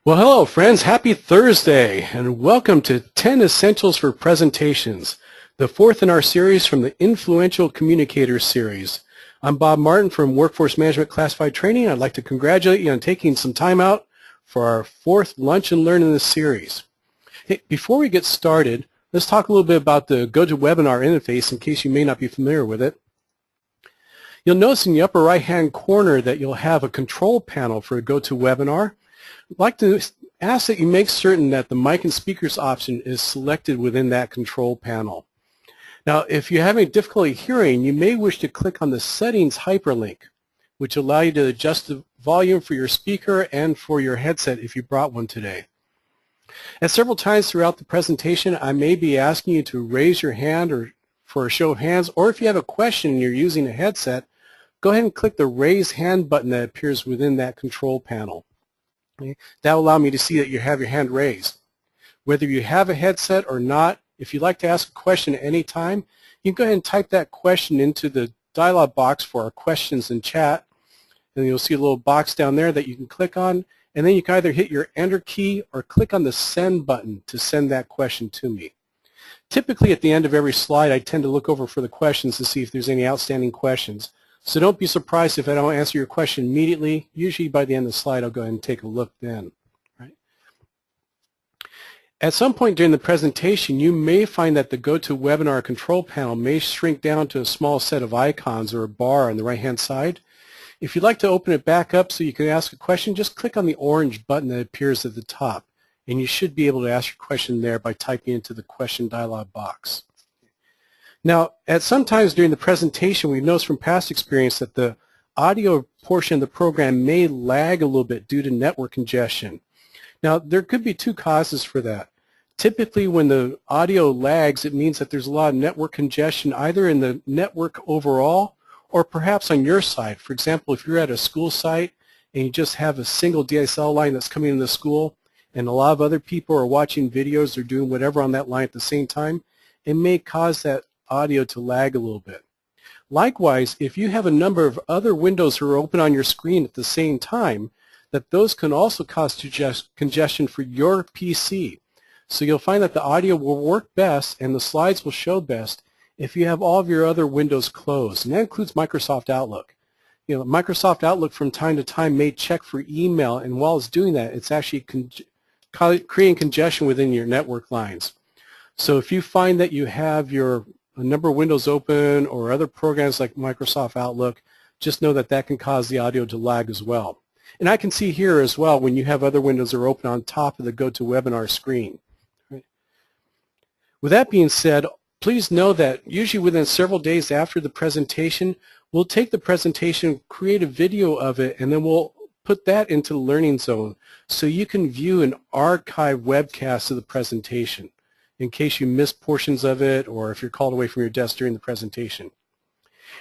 Well, hello, friends. Happy Thursday, and welcome to 10 Essentials for Presentations, the fourth in our series from the Influential Communicators series. I'm Bob Martin from Workforce Management Classified Training. I'd like to congratulate you on taking some time out for our fourth Lunch and Learn in this series. Hey, before we get started, let's talk a little bit about the GoToWebinar interface in case you may not be familiar with it. You'll notice in the upper right-hand corner that you'll have a control panel for a GoToWebinar. I'd like to ask that you make certain that the mic and speakers option is selected within that control panel. Now, if you have any difficulty hearing, you may wish to click on the settings hyperlink, which will allow you to adjust the volume for your speaker and for your headset if you brought one today. At several times throughout the presentation, I may be asking you to raise your hand or for a show of hands, or if you have a question and you're using a headset, go ahead and click the raise hand button that appears within that control panel. That will allow me to see that you have your hand raised. Whether you have a headset or not, if you'd like to ask a question at any time, you can go ahead and type that question into the dialog box for our questions in chat, and you'll see a little box down there that you can click on, and then you can either hit your enter key or click on the send button to send that question to me. Typically at the end of every slide, I tend to look over for the questions to see if there's any outstanding questions. So don't be surprised if I don't answer your question immediately. Usually by the end of the slide, I'll go ahead and take a look then. Right? At some point during the presentation, you may find that the GoToWebinar control panel may shrink down to a small set of icons or a bar on the right-hand side. If you'd like to open it back up so you can ask a question, just click on the orange button that appears at the top, and you should be able to ask your question there by typing into the question dialog box. Now, at some times during the presentation, we've noticed from past experience that the audio portion of the program may lag a little bit due to network congestion. Now, there could be two causes for that. Typically, when the audio lags, it means that there's a lot of network congestion either in the network overall or perhaps on your side. For example, if you're at a school site and you just have a single DSL line that's coming into the school and a lot of other people are watching videos or doing whatever on that line at the same time, it may cause that audio to lag a little bit. Likewise, if you have a number of other windows that are open on your screen at the same time, that those can also cause congestion for your PC. So you'll find that the audio will work best and the slides will show best if you have all of your other windows closed, and that includes Microsoft Outlook. You know, Microsoft Outlook from time to time may check for email, and while it's doing that, it's actually creating congestion within your network lines. So if you find that you have a number of windows open or other programs like Microsoft Outlook, just know that that can cause the audio to lag as well. And I can see here as well when you have other windows that are open on top of the GoToWebinar screen. Right. With that being said, please know that usually within several days after the presentation, we'll take the presentation, create a video of it, and then we'll put that into the Learning Zone so you can view an archived webcast of the presentation in case you miss portions of it or if you're called away from your desk during the presentation.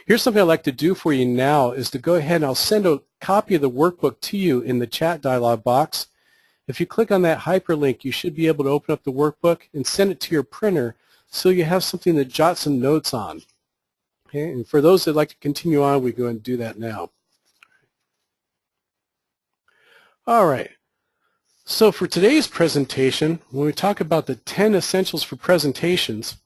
Here's something I'd like to do for you now is to go ahead and I'll send a copy of the workbook to you in the chat dialog box. If you click on that hyperlink, you should be able to open up the workbook and send it to your printer so you have something to jot some notes on. Okay? And for those that like to continue on, we go ahead and do that now. All right. So for today's presentation, when we talk about the 10 essentials for presentations,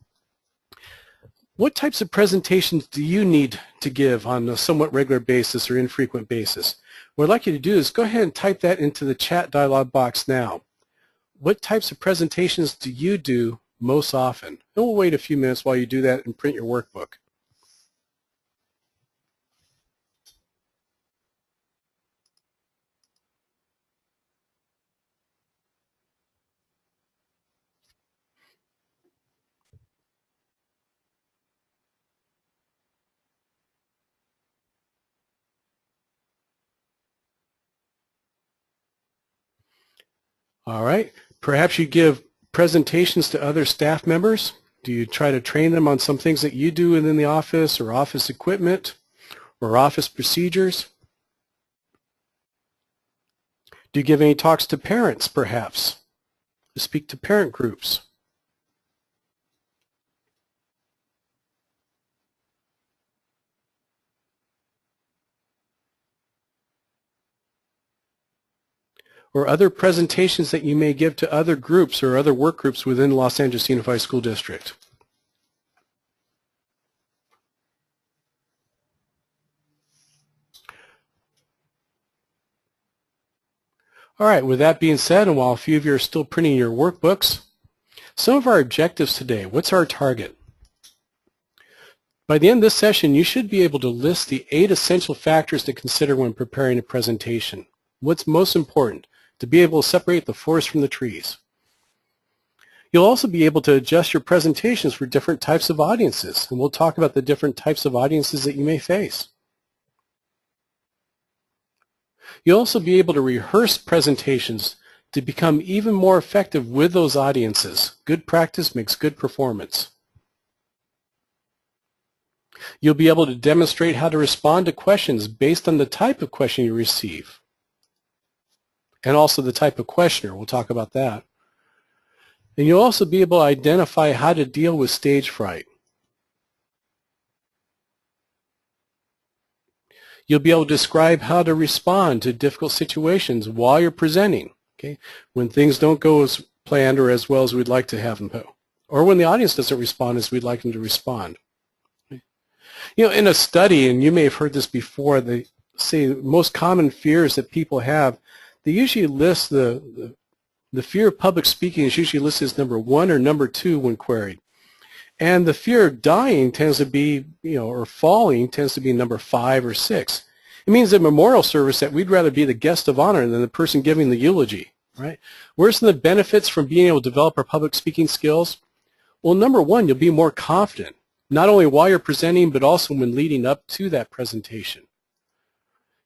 what types of presentations do you need to give on a somewhat regular basis or infrequent basis? What I'd like you to do is go ahead and type that into the chat dialog box now. What types of presentations do you do most often? And we'll wait a few minutes while you do that and print your workbook. All right. Perhaps you give presentations to other staff members. Do you try to train them on some things that you do within the office or office equipment or office procedures? Do you give any talks to parents, perhaps? To speak to parent groups? or other presentations that you may give to other groups or other work groups within Los Angeles Unified School District. All right, with that being said, and while a few of you are still printing your workbooks, some of our objectives today, what's our target? By the end of this session, you should be able to list the 8 essential factors to consider when preparing a presentation. What's most important? To be able to separate the forest from the trees. You'll also be able to adjust your presentations for different types of audiences, and we'll talk about the different types of audiences that you may face. You'll also be able to rehearse presentations to become even more effective with those audiences. Good practice makes good performance. You'll be able to demonstrate how to respond to questions based on the type of question you receive, and also the type of questioner. We'll talk about that. And you'll also be able to identify how to deal with stage fright. You'll be able to describe how to respond to difficult situations while you're presenting, okay? When things don't go as planned or as well as we'd like to have them go, or when the audience doesn't respond as we'd like them to respond. You know, in a study, and you may have heard this before, they say most common fears that people have, they usually list the fear of public speaking is usually listed as number 1 or number 2 when queried. And the fear of dying tends to be, or falling tends to be number 5 or 6. It means at memorial service that we'd rather be the guest of honor than the person giving the eulogy, right? What are some of the benefits from being able to develop our public speaking skills? Well, number 1, you'll be more confident, not only while you're presenting, but also when leading up to that presentation.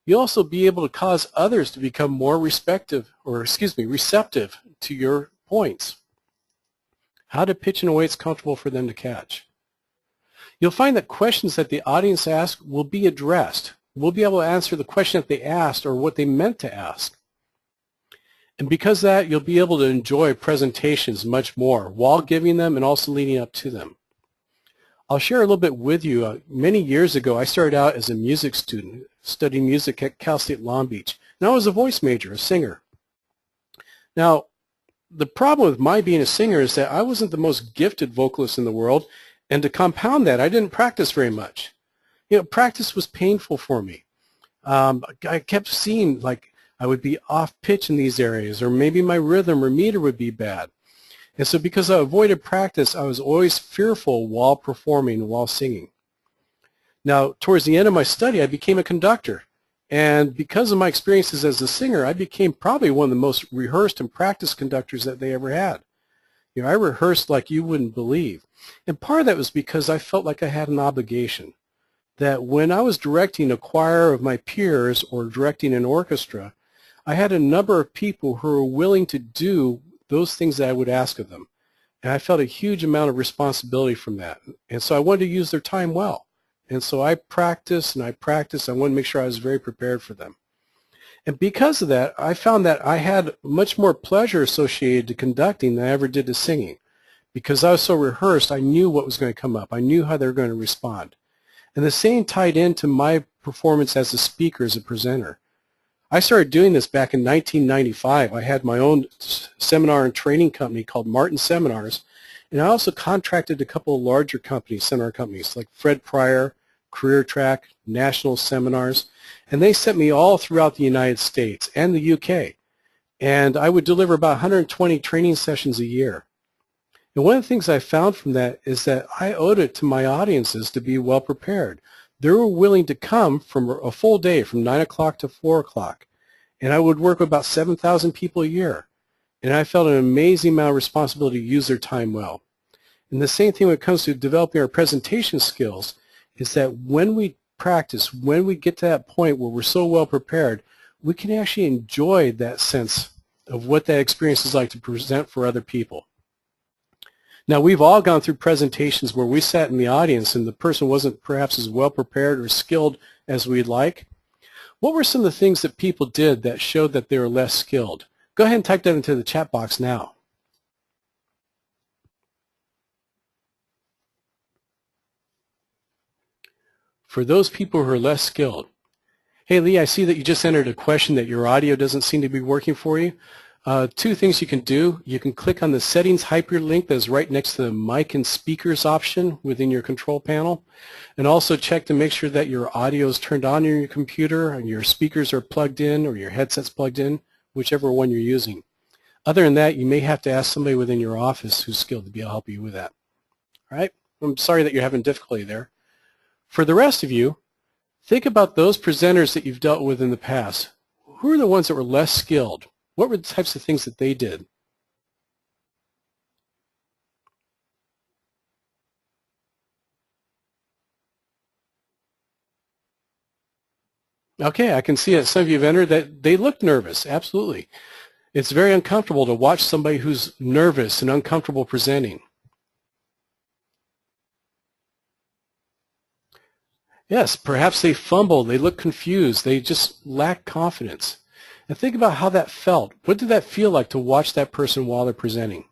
You'll also be able to cause others to become more receptive to your points. How to pitch in a way it's comfortable for them to catch. You'll find that questions that the audience asks will be addressed. We'll be able to answer the question that they asked or what they meant to ask. And because of that, you'll be able to enjoy presentations much more while giving them and also leading up to them. I'll share a little bit with you. Many years ago, I started out as a music student, studying music at Cal State Long Beach. And I was a voice major, a singer. Now, the problem with my being a singer is that I wasn't the most gifted vocalist in the world, and to compound that, I didn't practice very much. Practice was painful for me. I kept seeing like I would be off pitch in these areas, or maybe my rhythm or meter would be bad. And so because I avoided practice, I was always fearful while performing, while singing. Now, towards the end of my study, I became a conductor. And because of my experiences as a singer, I became probably one of the most rehearsed and practiced conductors that they ever had. I rehearsed like you wouldn't believe. And part of that was because I felt like I had an obligation. That when I was directing a choir of my peers or directing an orchestra, I had a number of people who were willing to do those things that I would ask of them. And I felt a huge amount of responsibility from that. And so I wanted to use their time well. And so I practiced and I practiced. I wanted to make sure I was very prepared for them. And because of that, I found that I had much more pleasure associated to conducting than I ever did to singing. Because I was so rehearsed, I knew what was going to come up. I knew how they were going to respond. And the same tied into my performance as a speaker, as a presenter. I started doing this back in 1995. I had my own seminar and training company called Martin Seminars, and I also contracted a couple of larger companies, seminar companies, like Fred Pryor, Career Track, National Seminars, and they sent me all throughout the United States and the UK. And I would deliver about 120 training sessions a year. And one of the things I found from that is that I owed it to my audiences to be well prepared. They were willing to come from a full day, from 9 o'clock to 4 o'clock. And I would work with about 7,000 people a year. And I felt an amazing amount of responsibility to use their time well. And the same thing when it comes to developing our presentation skills is that when we practice, when we get to that point where we're so well prepared, we can actually enjoy that sense of what that experience is like to present for other people. Now, we've all gone through presentations where we sat in the audience and the person wasn't perhaps as well prepared or skilled as we'd like. What were some of the things that people did that showed that they were less skilled? Go ahead and type that into the chat box now. For those people who are less skilled, Hey Lee, I see that you just entered a question that your audio doesn't seem to be working for you. Two things you can do. You can click on the settings hyperlink that is right next to the mic and speakers option within your control panel, and also check to make sure that your audio is turned on in your computer and your speakers are plugged in or your headset's plugged in, whichever one you're using. Other than that, you may have to ask somebody within your office who's skilled to be able to help you with that. All right? I'm sorry that you're having difficulty there. For the rest of you, think about those presenters that you've dealt with in the past. Who are the ones that were less skilled? What were the types of things that they did? Okay, I can see that some of you have entered that they look nervous. Absolutely. It's very uncomfortable to watch somebody who's nervous and uncomfortable presenting. Yes, perhaps they fumble, they look confused, they just lack confidence. And think about how that felt. What did that feel like to watch that person while they're presenting?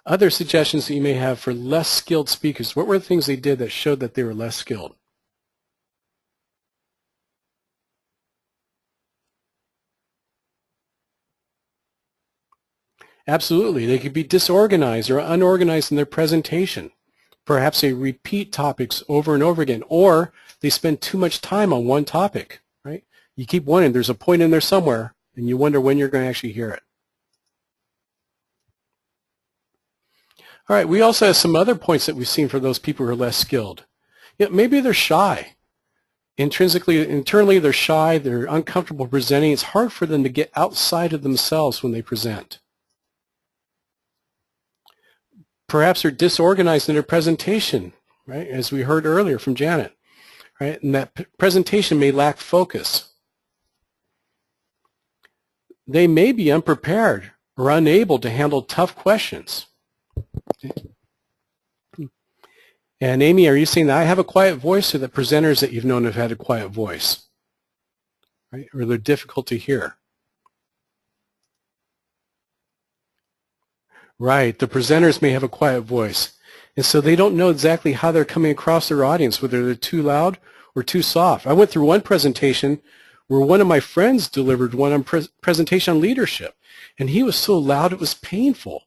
Other suggestions that you may have for less skilled speakers, what were the things they did that showed that they were less skilled? Absolutely. They could be disorganized or unorganized in their presentation. Perhaps they repeat topics over and over again, or they spend too much time on one topic, right? You keep wondering, there's a point in there somewhere, and you wonder when you're going to actually hear it. All right, we also have some other points that we've seen for those people who are less skilled. Yeah, maybe they're shy. Internally, they're shy, they're uncomfortable presenting. It's hard for them to get outside of themselves when they present. Perhaps they're disorganized in their presentation, right, as we heard earlier from Janet, right, and that presentation may lack focus. They may be unprepared or unable to handle tough questions. And Amy, are you saying that I have a quiet voice, or that presenters that you've known have had a quiet voice, right, or they're difficult to hear? Right, the presenters may have a quiet voice, and so they don't know exactly how they're coming across their audience, whether they're too loud or too soft. I went through one presentation where one of my friends delivered one on presentation on leadership, and he was so loud it was painful.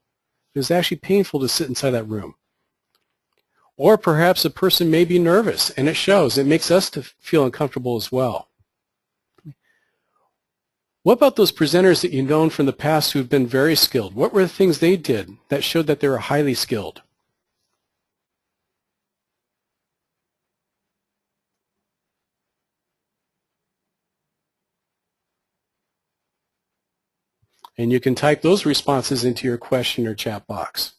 It was actually painful to sit inside that room. Or perhaps a person may be nervous, and it shows. It makes us to feel uncomfortable as well. What about those presenters that you've known from the past who've been very skilled? What were the things they did that showed that they were highly skilled? And you can type those responses into your question or chat box.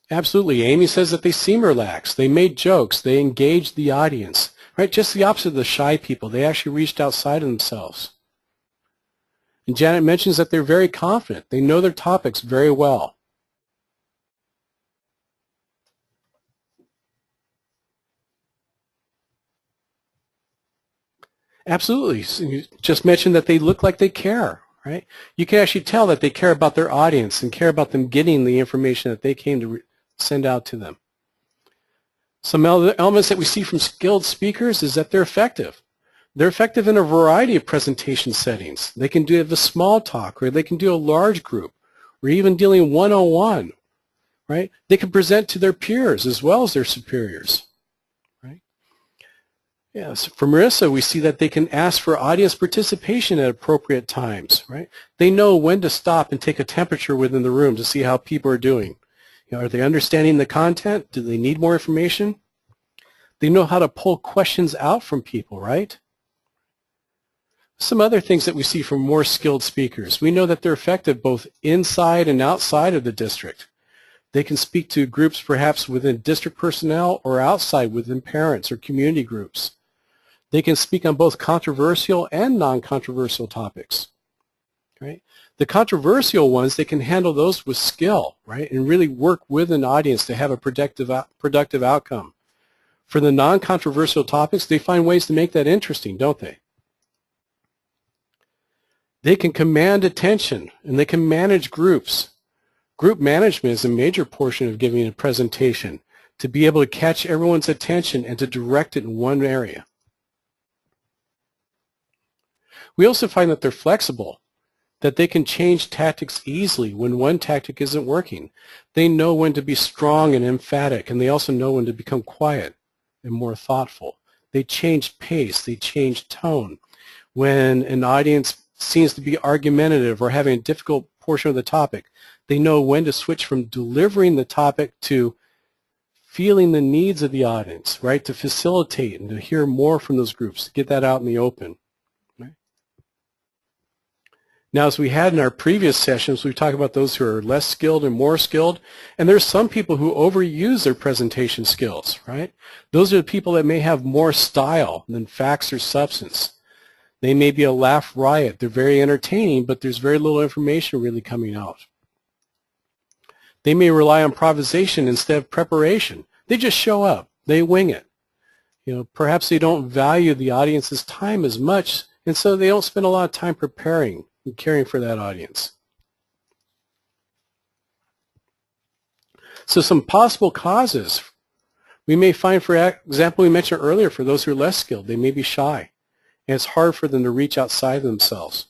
Absolutely. Amy says that they seem relaxed. They made jokes. They engaged the audience. Right? Just the opposite of the shy people. They actually reached outside of themselves. And Janet mentions that they're very confident. They know their topics very well. Absolutely. So you just mentioned that they look like they care, right? You can actually tell that they care about their audience and care about them getting the information that they came to send out to them. Some elements that we see from skilled speakers is that they're effective. They're effective in a variety of presentation settings. They can do a small talk, or they can do a large group, or even dealing one-on-one, right? They can present to their peers as well as their superiors. Yes, for Marissa, we see that they can ask for audience participation at appropriate times, right? They know when to stop and take a temperature within the room to see how people are doing. You know, are they understanding the content? Do they need more information? They know how to pull questions out from people, right? Some other things that we see from more skilled speakers. We know that they're effective both inside and outside of the district. They can speak to groups perhaps within district personnel or outside within parents or community groups. They can speak on both controversial and non-controversial topics. right? The controversial ones, they can handle those with skill, right, and really work with an audience to have a productive outcome. For the non-controversial topics, they find ways to make that interesting, don't they? They can command attention, and they can manage groups. Group management is a major portion of giving a presentation, to be able to catch everyone's attention and to direct it in one area. We also find that they're flexible, that they can change tactics easily when one tactic isn't working. They know when to be strong and emphatic, and they also know when to become quiet and more thoughtful. They change pace, they change tone. When an audience seems to be argumentative or having a difficult portion of the topic, they know when to switch from delivering the topic to feeling the needs of the audience, right, to facilitate and to hear more from those groups, to get that out in the open. Now, as we had in our previous sessions, we talked about those who are less skilled and more skilled, and there's some people who overuse their presentation skills, right? Those are the people that may have more style than facts or substance. They may be a laugh riot. They're very entertaining, but there's very little information really coming out. They may rely on improvisation instead of preparation. They just show up. They wing it. Perhaps they don't value the audience's time as much, and so they don't spend a lot of time preparing and caring for that audience. So some possible causes we may find, for example, we mentioned earlier, for those who are less skilled, they may be shy, and it's hard for them to reach outside themselves.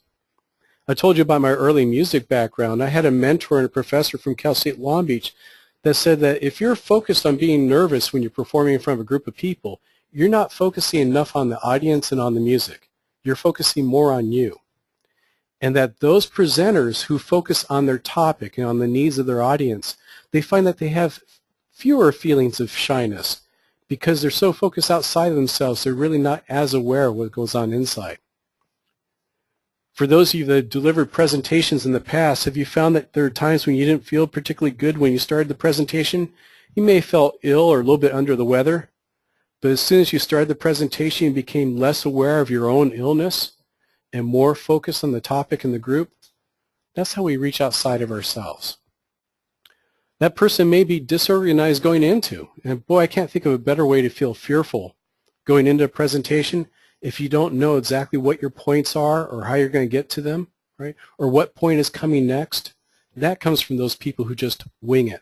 I told you about my early music background. I had a mentor and a professor from Cal State Long Beach that said that if you're focused on being nervous when you're performing in front of a group of people, you're not focusing enough on the audience and on the music. You're focusing more on you. And that those presenters who focus on their topic and on the needs of their audience, they find that they have fewer feelings of shyness because they're so focused outside of themselves, they're really not as aware of what goes on inside. For those of you that have delivered presentations in the past, have you found that there are times when you didn't feel particularly good when you started the presentation? You may have felt ill or a little bit under the weather, but as soon as you started the presentation, you became less aware of your own illness and more focused on the topic and the group. That's how we reach outside of ourselves. That person may be disorganized going into, and boy, I can't think of a better way to feel fearful going into a presentation if you don't know exactly what your points are or how you're going to get to them, right? Or what point is coming next. That comes from those people who just wing it.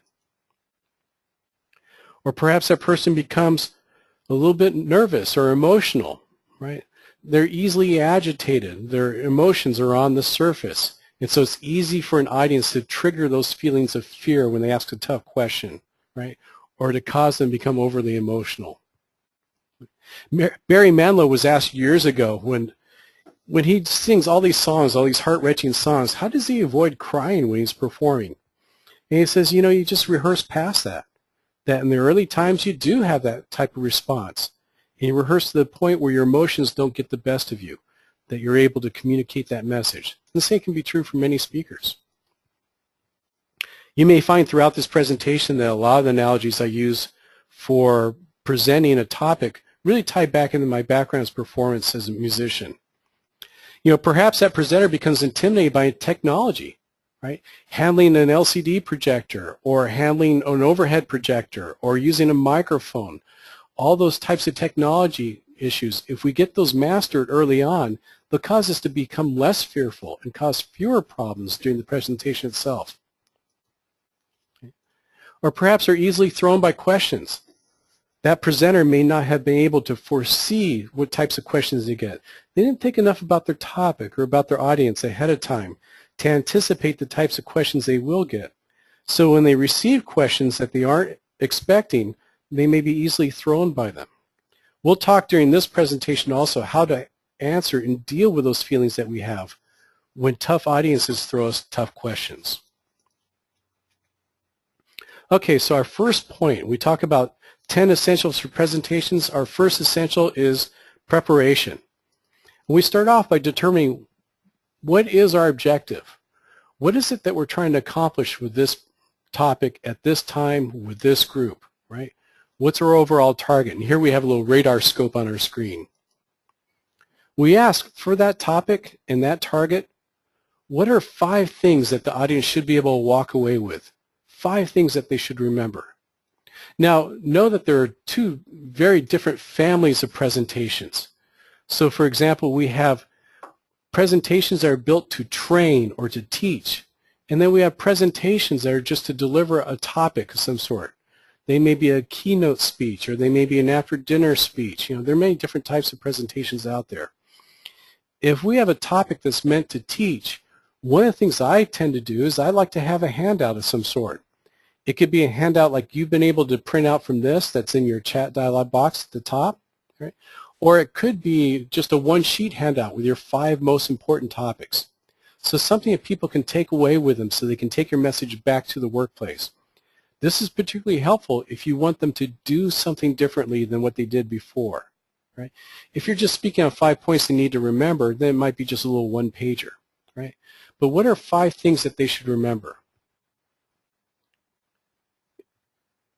Or perhaps that person becomes a little bit nervous or emotional, right? They're easily agitated. Their emotions are on the surface. And so it's easy for an audience to trigger those feelings of fear when they ask a tough question, right? Or to cause them to become overly emotional. Barry Manilow was asked years ago when he sings all these songs, all these heart-wrenching songs, how does he avoid crying when he's performing? And he says, you just rehearse past that. That in the early times you do have that type of response. And you rehearse to the point where your emotions don't get the best of you, that you're able to communicate that message. And the same can be true for many speakers. You may find throughout this presentation that a lot of the analogies I use for presenting a topic really tie back into my background as performance as a musician. Perhaps that presenter becomes intimidated by technology, right? Handling an LCD projector or handling an overhead projector or using a microphone. All those types of technology issues, if we get those mastered early on, they'll cause us to become less fearful and cause fewer problems during the presentation itself. Or perhaps are easily thrown by questions. That presenter may not have been able to foresee what types of questions they get. They didn't think enough about their topic or about their audience ahead of time to anticipate the types of questions they will get. So when they receive questions that they aren't expecting, they may be easily thrown by them. We'll talk during this presentation also how to answer and deal with those feelings that we have when tough audiences throw us tough questions. Okay, so our first point, we talk about 10 essentials for presentations. Our first essential is preparation. We start off by determining what is our objective. What is it that we're trying to accomplish with this topic at this time with this group, right? What's our overall target? And here we have a little radar scope on our screen. We ask for that topic and that target, What are 5 things that the audience should be able to walk away with? 5 things that they should remember. Now, know that there are 2 very different families of presentations. So, for example, we have presentations that are built to train or to teach, and then we have presentations that are just to deliver a topic of some sort. They may be a keynote speech, or they may be an after-dinner speech. You know, there are many different types of presentations out there. If we have a topic that's meant to teach, one of the things I tend to do is I like to have a handout of some sort. It could be a handout like you've been able to print out from this that's in your chat dialog box at the top, right? Or it could be just a one-sheet handout with your 5 most important topics. So something that people can take away with them so they can take your message back to the workplace. This is particularly helpful if you want them to do something differently than what they did before, right? If you're just speaking on 5 points they need to remember, then it might be just a little one-pager, right? But what are 5 things that they should remember?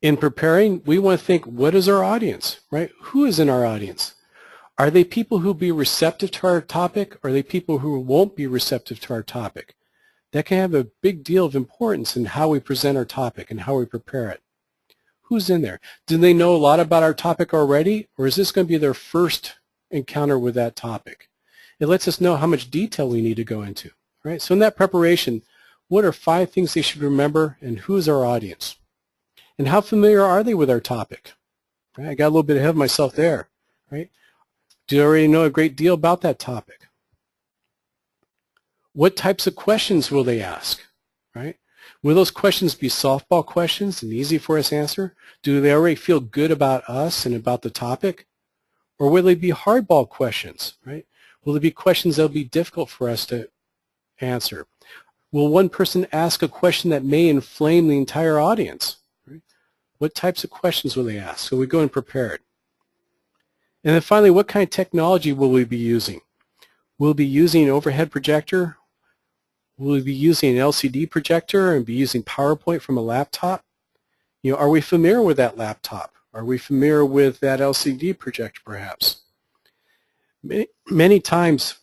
In preparing, we want to think, what is our audience, right? Who is in our audience? Are they people who will be receptive to our topic, or are they people who won't be receptive to our topic? That can have a big deal of importance in how we present our topic and how we prepare it. Who's in there? Do they know a lot about our topic already, or is this going to be their first encounter with that topic? It lets us know how much detail we need to go into, right? So in that preparation, what are 5 things they should remember, and who's our audience? And how familiar are they with our topic? Right? I got a little bit ahead of myself there, right? Do you already know a great deal about that topic? What types of questions will they ask, right? Will those questions be softball questions and easy for us to answer? Do they already feel good about us and about the topic? Or will they be hardball questions, right? Will they be questions that will be difficult for us to answer? Will one person ask a question that may inflame the entire audience? What types of questions will they ask? So we go and prepare it. And then finally, what kind of technology will we be using? We'll be using an overhead projector. Will we be using an LCD projector and be using PowerPoint from a laptop? You know, are we familiar with that laptop? Are we familiar with that LCD projector perhaps? Many times,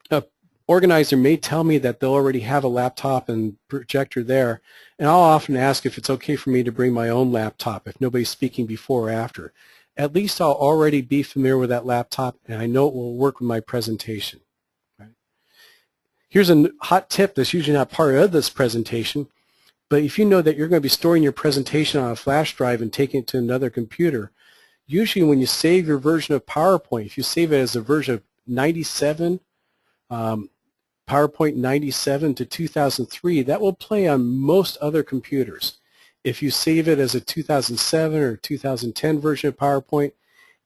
an organizer may tell me that they'll already have a laptop and projector there, and I'll often ask if it's okay for me to bring my own laptop if nobody's speaking before or after. At least I'll already be familiar with that laptop, and I know it will work with my presentation. Right? Here's a hot tip that's usually not part of this presentation, but if you know that you're going to be storing your presentation on a flash drive and taking it to another computer, usually when you save your version of PowerPoint, if you save it as a version of 97, PowerPoint 97 to 2003, that will play on most other computers. If you save it as a 2007 or 2010 version of PowerPoint,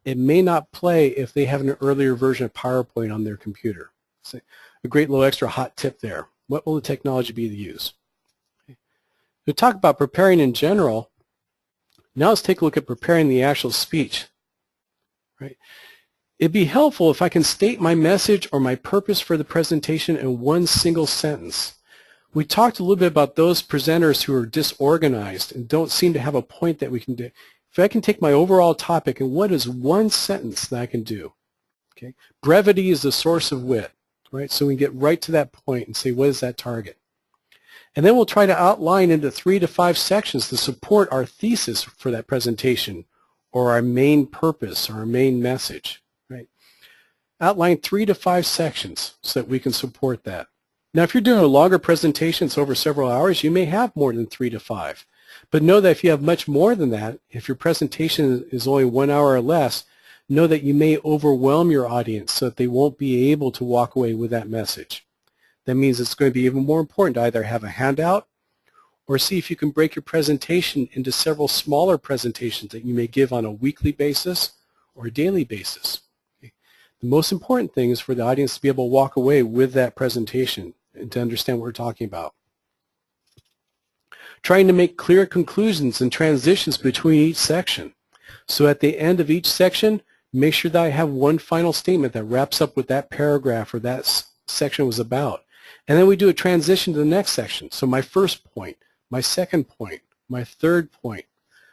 it may not play if they have an earlier version of PowerPoint on their computer. So a great little extra hot tip there. What will the technology be to use? Okay. To talk about preparing in general, now let's take a look at preparing the actual speech. Right? It'd be helpful if I can state my message or my purpose for the presentation in one single sentence. We talked a little bit about those presenters who are disorganized and don't seem to have a point that we can do. If I can take my overall topic and what is one sentence that I can do? Okay? Brevity is the source of wit, right? So we can get right to that point and say, what is that target? And then we'll try to outline into 3 to 5 sections to support our thesis for that presentation or our main purpose or our main message. Right? Outline 3 to 5 sections so that we can support that. Now, if you're doing a longer presentation, it's over several hours, you may have more than 3 to 5. But know that if you have much more than that, if your presentation is only 1 hour or less, know that you may overwhelm your audience so that they won't be able to walk away with that message. That means it's going to be even more important to either have a handout or see if you can break your presentation into several smaller presentations that you may give on a weekly basis or a daily basis. Okay? The most important thing is for the audience to be able to walk away with that presentation and to understand what we're talking about. Trying to make clear conclusions and transitions between each section. So at the end of each section, make sure that I have one final statement that wraps up what that paragraph or that section was about. And then we do a transition to the next section. So my first point, my second point, my third point.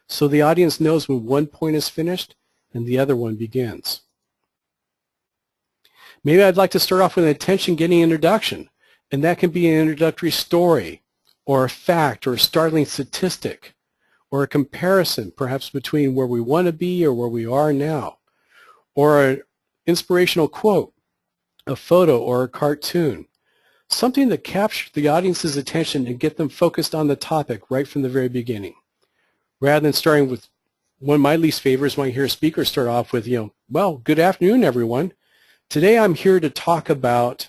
So the audience knows when one point is finished and the other one begins. Maybe I'd like to start off with an attention-getting introduction. And that can be an introductory story, or a fact, or a startling statistic, or a comparison, perhaps between where we want to be or where we are now, or an inspirational quote, a photo, or a cartoon. Something that captures the audience's attention and get them focused on the topic right from the very beginning. Rather than starting with one of my least favorites when I hear a speaker start off with, well, good afternoon, everyone. Today I'm here to talk about,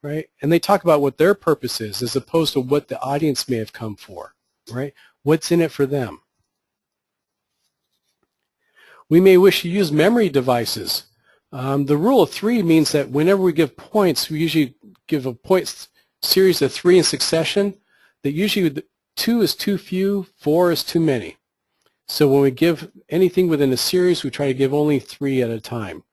right? And they talk about what their purpose is as opposed to what the audience may have come for, right? What's in it for them? We may wish to use memory devices. The rule of 3 means that whenever we give points, we usually give a point series of 3 in succession. That usually 2 is too few, 4 is too many. So when we give anything within a series, we try to give only 3 at a time.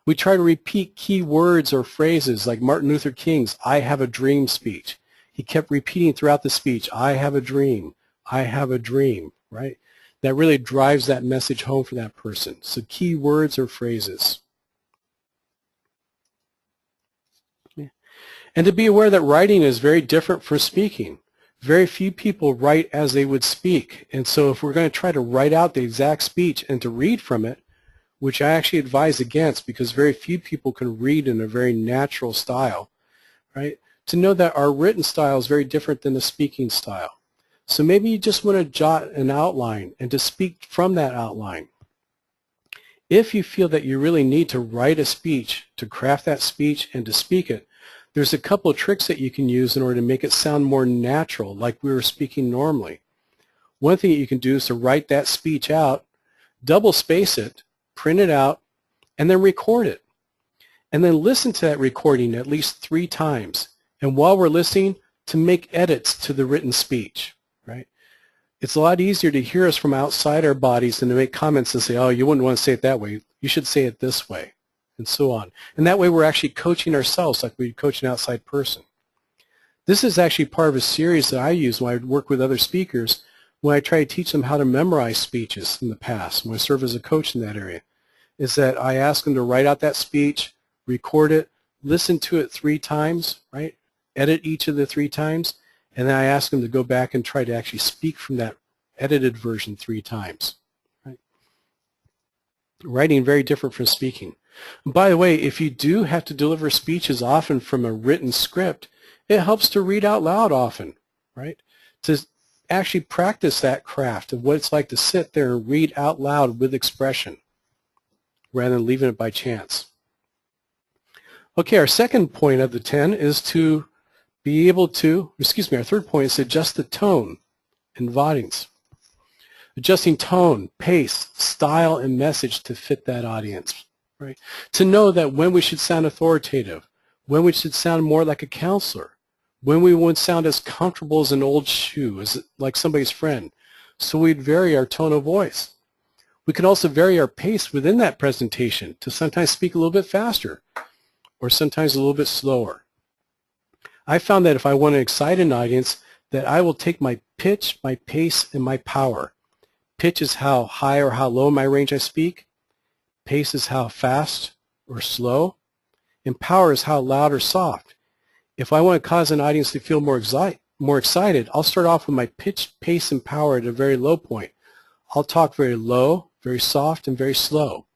We try to repeat key words or phrases like Martin Luther King's "I have a dream" speech. He kept repeating throughout the speech, "I have a dream, I have a dream," right? That really drives that message home for that person. So key words or phrases. And to be aware that writing is very different from speaking. Very few people write as they would speak. And so if we're going to try to write out the exact speech and to read from it, which I actually advise against because very few people can read in a very natural style, right? To know that our written style is very different than the speaking style. So maybe you just want to jot an outline and to speak from that outline. If you feel that you really need to write a speech, to craft that speech and to speak it, there's a couple of tricks that you can use in order to make it sound more natural, like we were speaking normally. One thing that you can do is to write that speech out, double space it, print it out, and then record it. And then listen to that recording at least 3 times. And while we're listening, to make edits to the written speech, right? It's a lot easier to hear us from outside our bodies than to make comments and say, oh, you wouldn't want to say it that way. You should say it this way, and so on. And that way we're actually coaching ourselves like we'd coach an outside person. This is actually part of a series that I use when I work with other speakers when I try to teach them how to memorize speeches in the past, when I serve as a coach in that area, is that I ask them to write out that speech, record it, listen to it 3 times, right? Edit each of the 3 times, and then I ask them to go back and try to actually speak from that edited version 3 times. Right? Writing very different from speaking. And by the way, if you do have to deliver speeches often from a written script, it helps to read out loud often, right? To actually practice that craft of what it's like to sit there and read out loud with expression rather than leaving it by chance. Okay, our second point of the 10 is to be able to, our third point is to adjust the tone in audience. Adjusting tone, pace, style, and message to fit that audience, right? To know that when we should sound authoritative, when we should sound more like a counselor, when we won't sound as comfortable as an old shoe, as like somebody's friend. So we'd vary our tone of voice. We can also vary our pace within that presentation to sometimes speak a little bit faster or sometimes a little bit slower. I found that if I want to excite an audience, that I will take my pitch, my pace, and my power. Pitch is how high or how low in my range I speak. Pace is how fast or slow. And power is how loud or soft. If I want to cause an audience to feel more excited, I'll start off with my pitch, pace, and power at a very low point. I'll talk very low, very soft, and very slow.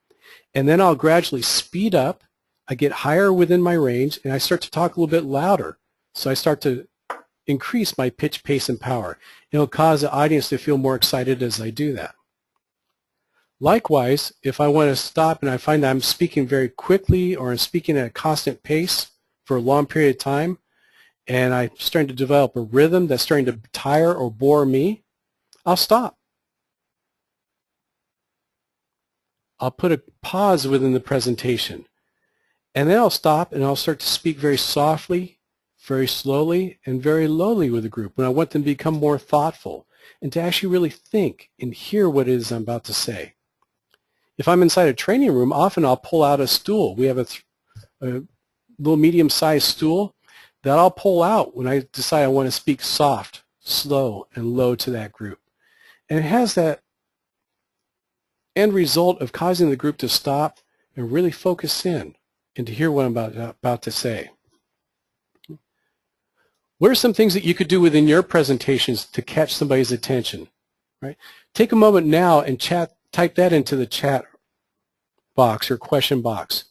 And then I'll gradually speed up. I get higher within my range, and I start to talk a little bit louder. So I start to increase my pitch, pace, and power. It'll cause the audience to feel more excited as I do that. Likewise, if I want to stop and I find that I'm speaking very quickly or I'm speaking at a constant pace for a long period of time, and I'm starting to develop a rhythm that's starting to tire or bore me, I'll stop. I'll put a pause within the presentation. And then I'll stop and I'll start to speak very softly, very slowly, and very lowly with the group when I want them to become more thoughtful and to actually really think and hear what it is I'm about to say. If I'm inside a training room, often I'll pull out a stool. We have a little medium-sized stool that I'll pull out when I decide I want to speak soft, slow, and low to that group. And it has that end result of causing the group to stop and really focus in and to hear what I'm about to say. What are some things that you could do within your presentations to catch somebody's attention? Right? Take a moment now and type that into the chat box or question box.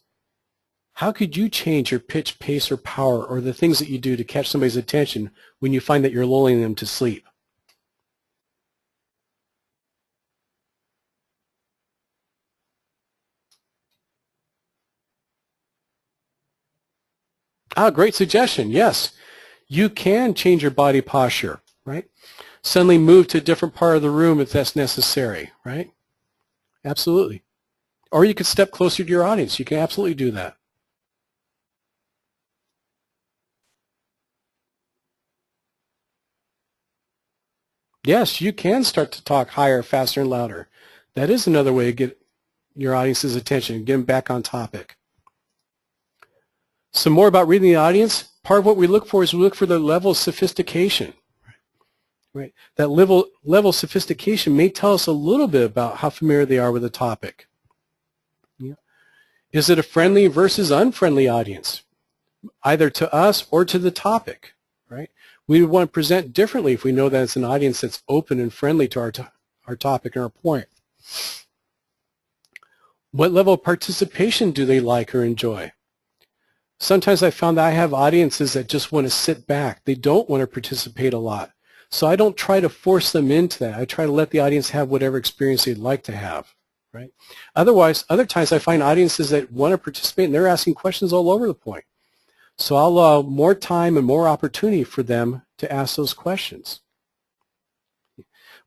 How could you change your pitch, pace, or power, or the things that you do to catch somebody's attention when you find that you're lulling them to sleep? Great suggestion. Yes, you can change your body posture, right? Suddenly move to a different part of the room if that's necessary, right? Absolutely. Or you could step closer to your audience. You can absolutely do that. Yes, you can start to talk higher, faster, and louder. That is another way to get your audience's attention, get them back on topic. Some more about reading the audience. Part of what we look for is we look for the level of sophistication. Right? That level of sophistication may tell us a little bit about how familiar they are with the topic. Yeah. Is it a friendly versus unfriendly audience, either to us or to the topic? Right? We would want to present differently if we know that it's an audience that's open and friendly to our topic and our point. What level of participation do they like or enjoy? Sometimes I found that I have audiences that just want to sit back. They don't want to participate a lot. So I don't try to force them into that. I try to let the audience have whatever experience they'd like to have. Right? Otherwise, other times I find audiences that want to participate and they're asking questions all over the point. So I'll allow more time and more opportunity for them to ask those questions.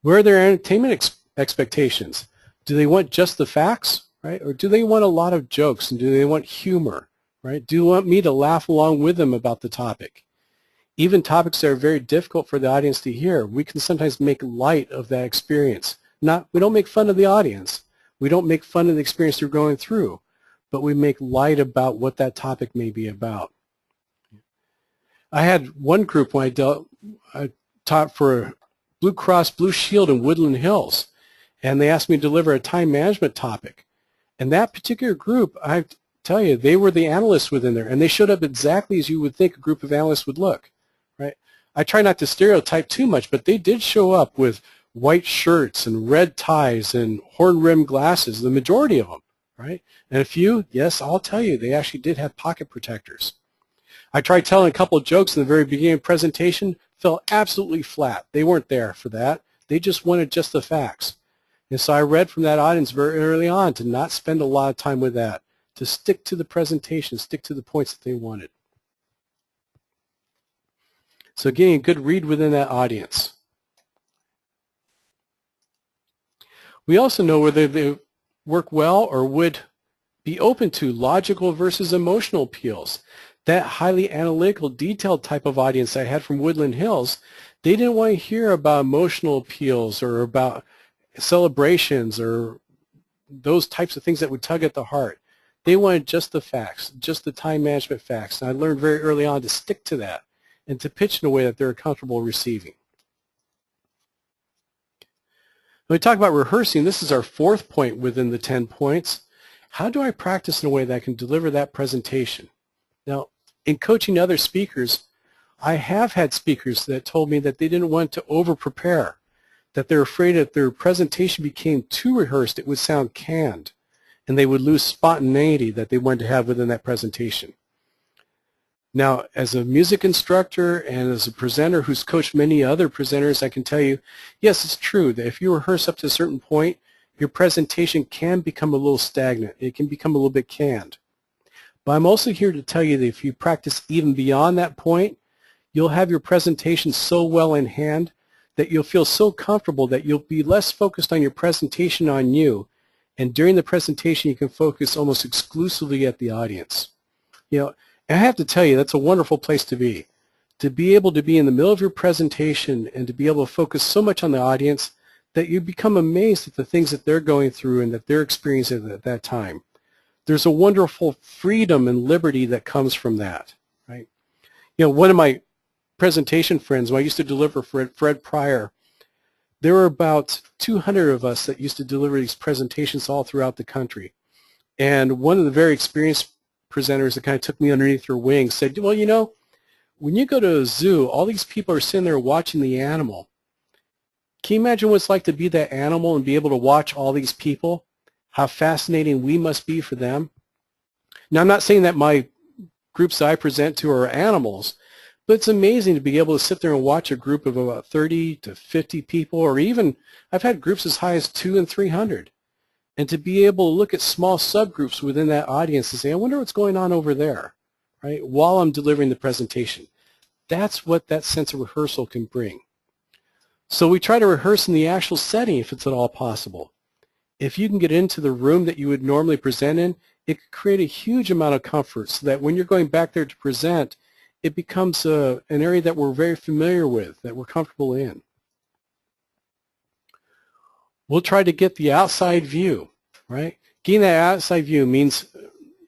Where are their entertainment expectations? Do they want just the facts, right? Or do they want a lot of jokes, and do they want humor, right? Do they want me to laugh along with them about the topic? Even topics that are very difficult for the audience to hear, we can sometimes make light of that experience. We don't make fun of the audience. We don't make fun of the experience they're going through, but we make light about what that topic may be about. I had one group when I taught for Blue Cross Blue Shield in Woodland Hills, and they asked me to deliver a time management topic. And that particular group, I tell you, they were the analysts within there, and they showed up exactly as you would think a group of analysts would look. Right? I try not to stereotype too much, but they did show up with white shirts and red ties and horn-rimmed glasses, the majority of them, right? And a few, yes, I'll tell you, they actually did have pocket protectors. I tried telling a couple of jokes in the very beginning of the presentation, fell absolutely flat. They weren't there for that. They just wanted just the facts. And so I read from that audience very early on to not spend a lot of time with that, to stick to the presentation, stick to the points that they wanted. So getting a good read within that audience. We also know whether they work well or would be open to logical versus emotional appeals. That highly analytical, detailed type of audience I had from Woodland Hills, they didn't want to hear about emotional appeals or about celebrations or those types of things that would tug at the heart. They wanted just the facts, just the time management facts. And I learned very early on to stick to that and to pitch in a way that they're comfortable receiving. When we talk about rehearsing, this is our fourth point within the 10 points. How do I practice in a way that I can deliver that presentation? Now, in coaching other speakers, I have had speakers that told me that they didn't want to over-prepare, that they're afraid that their presentation became too rehearsed, it would sound canned, and they would lose spontaneity that they wanted to have within that presentation. Now, as a music instructor and as a presenter who's coached many other presenters, I can tell you, yes, it's true that if you rehearse up to a certain point, your presentation can become a little stagnant. It can become a little bit canned. But I'm also here to tell you that if you practice even beyond that point, you'll have your presentation so well in hand that you'll feel so comfortable that you'll be less focused on your presentation on you. And during the presentation, you can focus almost exclusively at the audience. You know, and I have to tell you, that's a wonderful place to be able to be in the middle of your presentation and to be able to focus so much on the audience that you become amazed at the things that they're going through and that they're experiencing at that time. There's a wonderful freedom and liberty that comes from that, right? You know, one of my presentation friends, when I used to deliver for Fred Pryor, there were about 200 of us that used to deliver these presentations all throughout the country. And one of the very experienced presenters that kind of took me underneath her wing said, well, you know, When you go to a zoo, all these people are sitting there watching the animal. Can you imagine what it's like to be that animal and be able to watch all these people? How fascinating we must be for them. Now, I'm not saying that my groups that I present to are animals, but it's amazing to be able to sit there and watch a group of about 30 to 50 people, or even I've had groups as high as 200 and 300. And to be able to look at small subgroups within that audience and say, I wonder what's going on over there, right, while I'm delivering the presentation. That's what that sense of rehearsal can bring. So we try to rehearse in the actual setting if it's at all possible. If you can get into the room that you would normally present in, it could create a huge amount of comfort so that when you're going back there to present, it becomes an area that we're very familiar with, that we're comfortable in. We'll try to get the outside view, right? Getting that outside view means,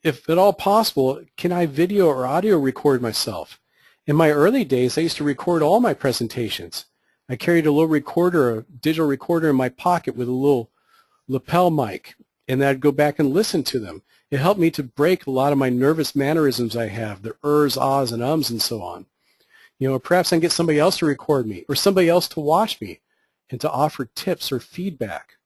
if at all possible, can I video or audio record myself? In my early days, I used to record all my presentations. I carried a little recorder, a digital recorder in my pocket with a little lapel mic, and then I'd go back and listen to them. It helped me to break a lot of my nervous mannerisms I have, the ers, ahs, and ums, and so on. You know, perhaps I can get somebody else to record me or somebody else to watch me and to offer tips or feedback.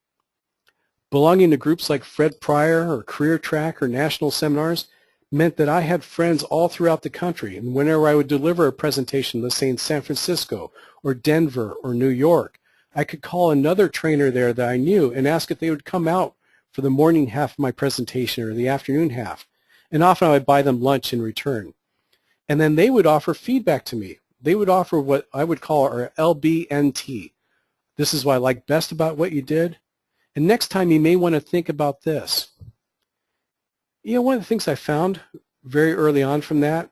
Belonging to groups like Fred Pryor or Career Track or national seminars meant that I had friends all throughout the country, and whenever I would deliver a presentation, let's say in San Francisco or Denver or New York, I could call another trainer there that I knew and ask if they would come out for the morning half of my presentation or the afternoon half, and often I would buy them lunch in return. And then they would offer feedback to me. They would offer what I would call our LBNT. This is what I like best about what you did. And next time you may want to think about this. You know, one of the things I found very early on from that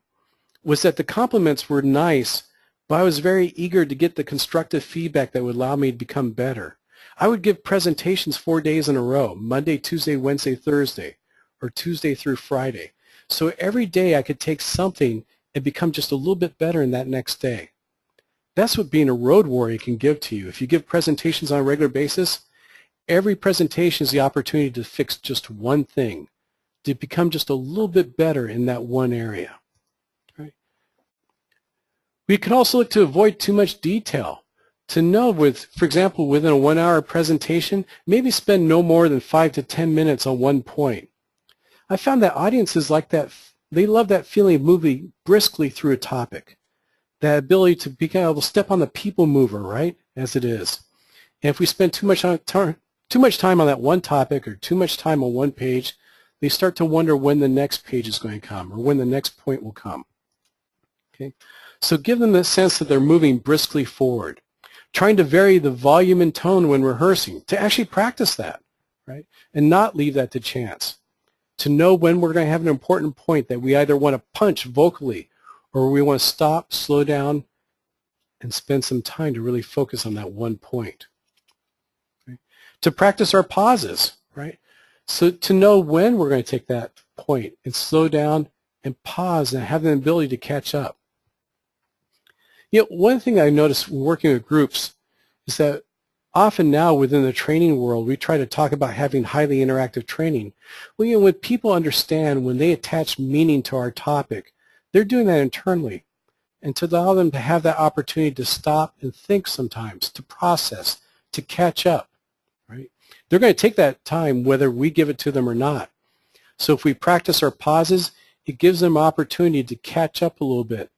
was that the compliments were nice, but I was very eager to get the constructive feedback that would allow me to become better. I would give presentations 4 days in a row, Monday, Tuesday, Wednesday, Thursday, or Tuesday through Friday. So every day I could take something and become just a little bit better in that next day. That's what being a road warrior can give to you. If you give presentations on a regular basis, every presentation is the opportunity to fix just one thing, to become just a little bit better in that one area. Right? We can also look to avoid too much detail. To know, for example, within a 1-hour presentation, maybe spend no more than 5 to 10 minutes on one point. I found that audiences like that, they love that feeling of moving briskly through a topic. That ability to be able to step on the people mover, right, as it is. And if we spend too much time on that one topic or too much time on one page, they start to wonder when the next page is going to come or when the next point will come. Okay? So give them the sense that they're moving briskly forward. Trying to vary the volume and tone when rehearsing, to actually practice that, right, and not leave that to chance. To know when we're going to have an important point that we either want to punch vocally or we want to stop, slow down, and spend some time to really focus on that one point. Okay? To practice our pauses, right? So to know when we're going to take that point and slow down and pause and have the ability to catch up. You know, one thing I noticed when working with groups is that often now within the training world, we try to talk about having highly interactive training. Well, you know, when people understand, when they attach meaning to our topic, they're doing that internally. And to allow them to have that opportunity to stop and think sometimes, to process, to catch up, right? They're going to take that time whether we give it to them or not. So if we practice our pauses, it gives them opportunity to catch up a little bit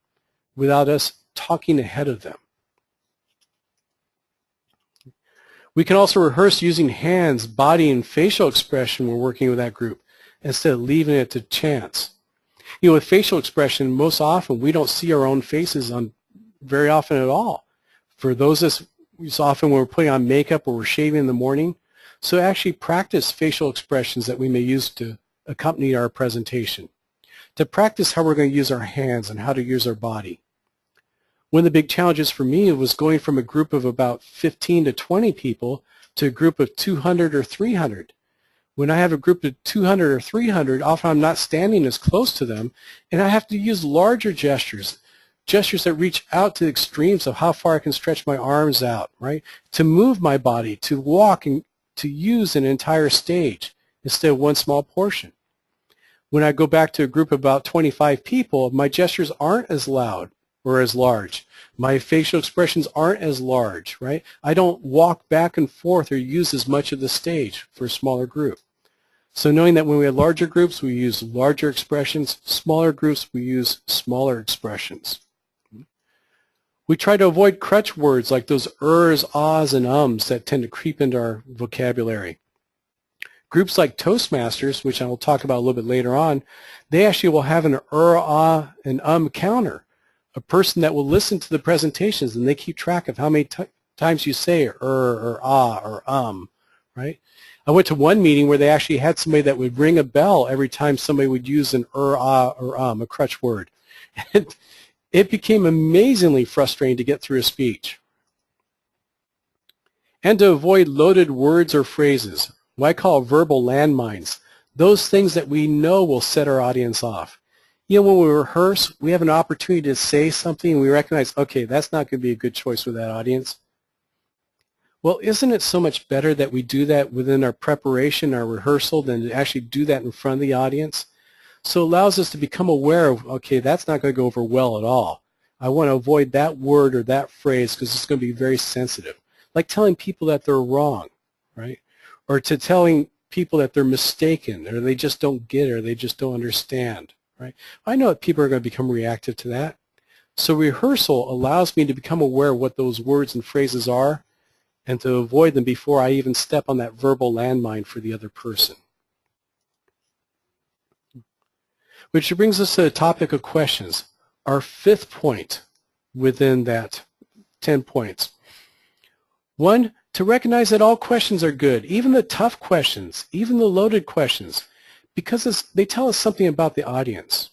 without us talking ahead of them. We can also rehearse using hands, body, and facial expression when we're working with that group instead of leaving it to chance. You know, with facial expression, most often we don't see our own faces on very often at all. For those of us, it's often when we're putting on makeup or we're shaving in the morning. So actually practice facial expressions that we may use to accompany our presentation. To practice how we're going to use our hands and how to use our body. One of the big challenges for me was going from a group of about 15 to 20 people to a group of 200 or 300. When I have a group of 200 or 300, often I'm not standing as close to them, and I have to use larger gestures, gestures that reach out to the extremes of how far I can stretch my arms out, right? To move my body, to walk, and to use an entire stage instead of one small portion. When I go back to a group of about 25 people, my gestures aren't as loud. or as large. My facial expressions aren't as large, right? I don't walk back and forth or use as much of the stage for a smaller group. So knowing that when we have larger groups, we use larger expressions, smaller groups, we use smaller expressions. We try to avoid crutch words like those ers, ahs, and ums that tend to creep into our vocabulary. Groups like Toastmasters, which I will talk about a little bit later on, they actually will have an ah, and counter, a person that will listen to the presentations and they keep track of how many times you say or ah or right? I went to one meeting where they actually had somebody that would ring a bell every time somebody would use an ah or a crutch word. And it became amazingly frustrating to get through a speech. And to avoid loaded words or phrases, what I call verbal landmines, those things that we know will set our audience off. You know, when we rehearse, we have an opportunity to say something and we recognize, okay, that's not going to be a good choice for that audience. Well, isn't it so much better that we do that within our preparation, our rehearsal, than to actually do that in front of the audience? So it allows us to become aware of, okay, that's not going to go over well at all. I want to avoid that word or that phrase because it's going to be very sensitive. Like telling people that they're wrong, right? Or to telling people that they're mistaken or they just don't get it or they just don't understand, right? I know that people are going to become reactive to that. So rehearsal allows me to become aware of what those words and phrases are and to avoid them before I even step on that verbal landmine for the other person. Which brings us to the topic of questions, our fifth point within that 10 points. One, to recognize that all questions are good, even the tough questions, even the loaded questions, because they tell us something about the audience.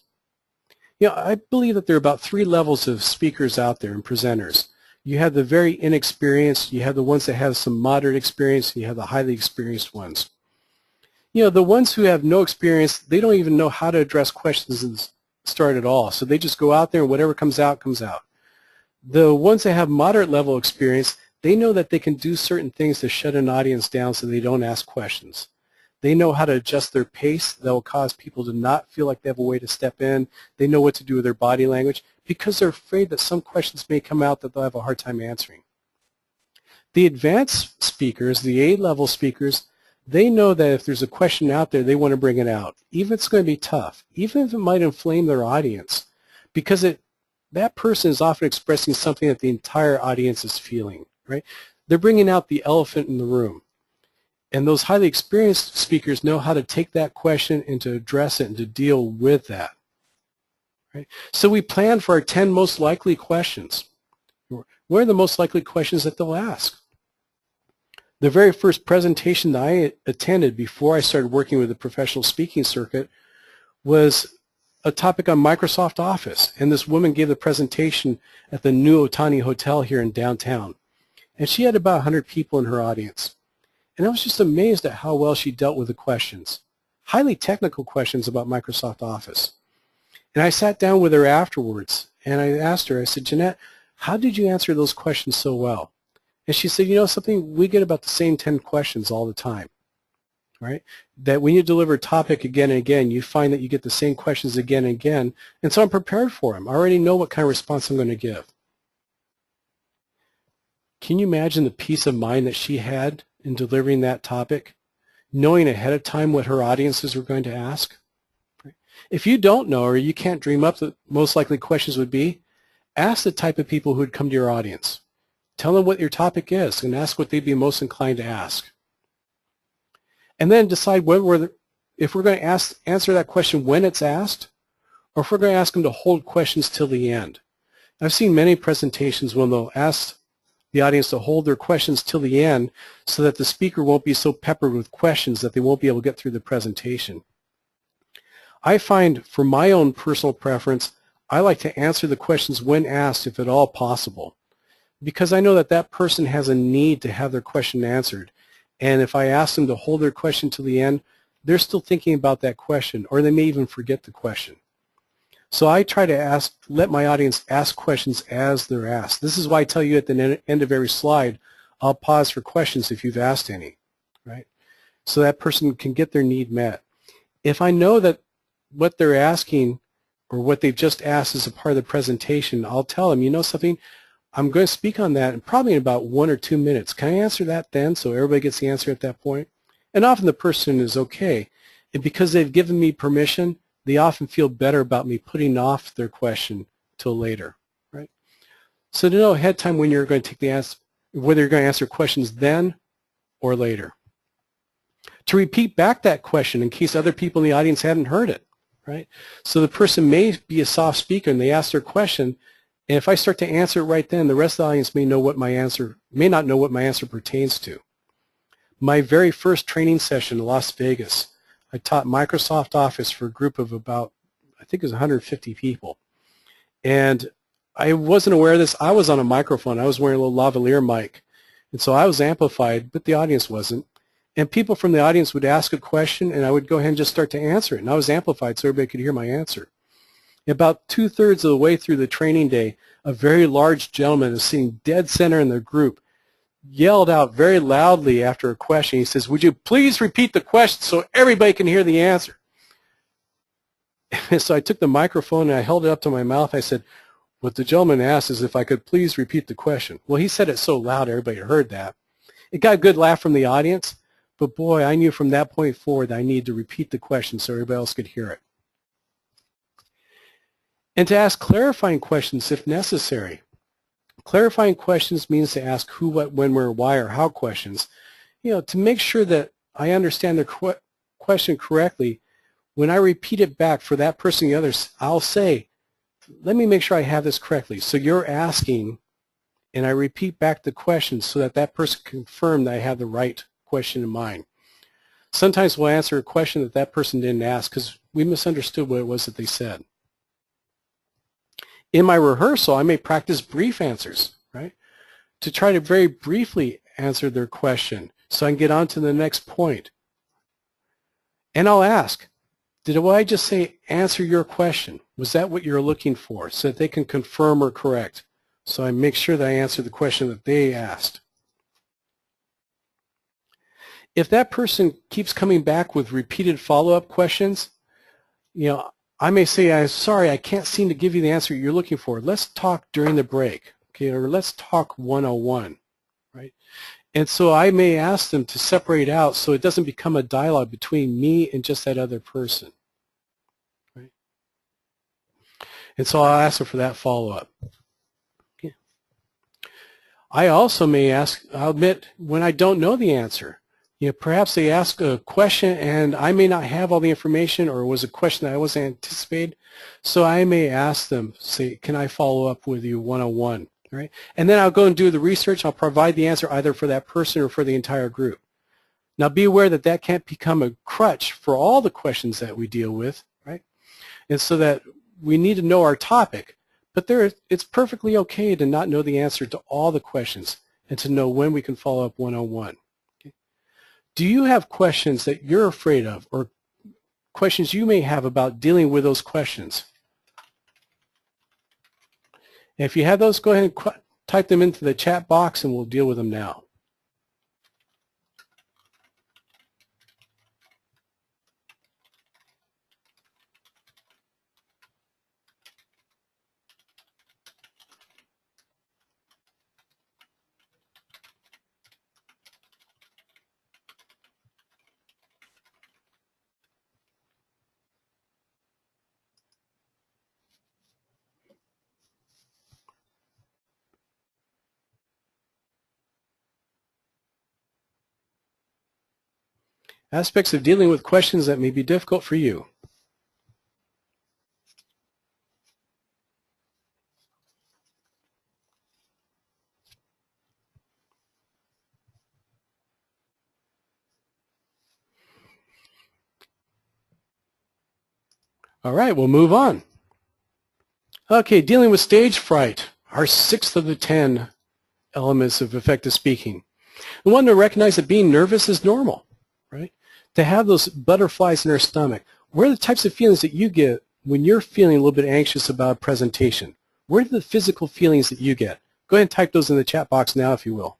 You know, I believe that there are about 3 levels of speakers out there and presenters. You have the very inexperienced, you have the ones that have some moderate experience, and you have the highly experienced ones. You know, the ones who have no experience, they don't even know how to address questions and start at all. So they just go out there and whatever comes out, comes out. The ones that have moderate level experience, they know that they can do certain things to shut an audience down so they don't ask questions. They know how to adjust their pace that will cause people to not feel like they have a way to step in. They know what to do with their body language because they're afraid that some questions may come out that they'll have a hard time answering. The advanced speakers, the A-level speakers, they know that if there's a question out there, they want to bring it out, even if it's going to be tough, even if it might inflame their audience, because that person is often expressing something that the entire audience is feeling, right? They're bringing out the elephant in the room. And those highly experienced speakers know how to take that question and to address it and to deal with that, right? So we plan for our 10 most likely questions. What are the most likely questions that they'll ask? The very first presentation that I attended before I started working with the professional speaking circuit was a topic on Microsoft Office. And this woman gave the presentation at the New Otani Hotel here in downtown. And she had about 100 people in her audience. And I was just amazed at how well she dealt with the questions, highly technical questions about Microsoft Office. And I sat down with her afterwards and I asked her, I said, Jeanette, how did you answer those questions so well? And she said, you know something, we get about the same 10 questions all the time, right? That when you deliver a topic again and again, you find that you get the same questions again and again, and so I'm prepared for them. I already know what kind of response I'm going to give. Can you imagine the peace of mind that she had in delivering that topic, knowing ahead of time what her audiences were going to ask? If you don't know or you can't dream up the most likely questions would be, ask the type of people who would come to your audience. Tell them what your topic is and ask what they'd be most inclined to ask. And then decide if we're going to answer that question when it's asked or if we're going to ask them to hold questions till the end. I've seen many presentations when they'll ask the audience to hold their questions till the end so that the speaker won't be so peppered with questions that they won't be able to get through the presentation. I find for my own personal preference, I like to answer the questions when asked if at all possible, because I know that that person has a need to have their question answered. And if I ask them to hold their question till the end, they're still thinking about that question, or they may even forget the question. So I try to let my audience ask questions as they're asked. This is why I tell you at the end of every slide, I'll pause for questions if you've asked any, right? So that person can get their need met. If I know that what they're asking or what they've just asked as a part of the presentation, I'll tell them, you know something, I'm going to speak on that probably in about 1 or 2 minutes. Can I answer that then, so everybody gets the answer at that point? And often the person is okay. And because they've given me permission, they often feel better about me putting off their question till later, right? So to know ahead of time when you're going to take the answer, whether you're going to answer questions then or later. To repeat back that question in case other people in the audience hadn't heard it, right? So the person may be a soft speaker and they ask their question, and if I start to answer it right then, the rest of the audience may not know what my answer pertains to. My very first training session in Las Vegas, I taught Microsoft Office for a group of about, I think it was 150 people. And I wasn't aware of this. I was on a microphone. I was wearing a little lavalier mic. And so I was amplified, but the audience wasn't. And people from the audience would ask a question, and I would go ahead and just start to answer it. And I was amplified so everybody could hear my answer. About 2/3 of the way through the training day, a very large gentleman is sitting dead center in the group, yelled out very loudly after a question. He says, "Would you please repeat the question so everybody can hear the answer?" And so I took the microphone and I held it up to my mouth. I said, "What the gentleman asked is if I could please repeat the question." Well, he said it so loud everybody heard that. It got a good laugh from the audience, but boy, I knew from that point forward that I needed to repeat the question so everybody else could hear it. And to ask clarifying questions if necessary. Clarifying questions means to ask who, what, when, where, why, or how questions. You know, to make sure that I understand the question correctly, when I repeat it back for that person and the others, I'll say, let me make sure I have this correctly. So you're asking, and I repeat back the question so that that person can confirm that I have the right question in mind. Sometimes we'll answer a question that that person didn't ask because we misunderstood what it was that they said. In my rehearsal, I may practice brief answers, right, to try to very briefly answer their question so I can get on to the next point. And I'll ask, did what I just say answer your question? Was that what you're looking for? So that they can confirm or correct. So I make sure that I answer the question that they asked. If that person keeps coming back with repeated follow-up questions, you know, I may say, I'm sorry, I can't seem to give you the answer you're looking for. Let's talk during the break, okay, or let's talk one-on-one, right? And so I may ask them to separate out so it doesn't become a dialogue between me and just that other person, right? And so I'll ask them for that follow-up. Okay. I also may ask, I'll admit, when I don't know the answer. You know, perhaps they ask a question and I may not have all the information, or it was a question that I wasn't anticipating. So I may ask them, say, can I follow up with you one-on-one, right? And then I'll go and do the research. I'll provide the answer either for that person or for the entire group. Now be aware that that can't become a crutch for all the questions that we deal with, right? And so that we need to know our topic, but it's perfectly okay to not know the answer to all the questions and to know when we can follow up one-on-one. Do you have questions that you're afraid of, or questions you may have about dealing with those questions? And if you have those, go ahead and type them into the chat box and we'll deal with them now. Aspects of dealing with questions that may be difficult for you. All right, we'll move on. Okay, dealing with stage fright, our 6th of the 10 elements of effective speaking. We want to recognize that being nervous is normal, right? To have those butterflies in our stomach. What are the types of feelings that you get when you're feeling a little bit anxious about a presentation? What are the physical feelings that you get? Go ahead and type those in the chat box now if you will.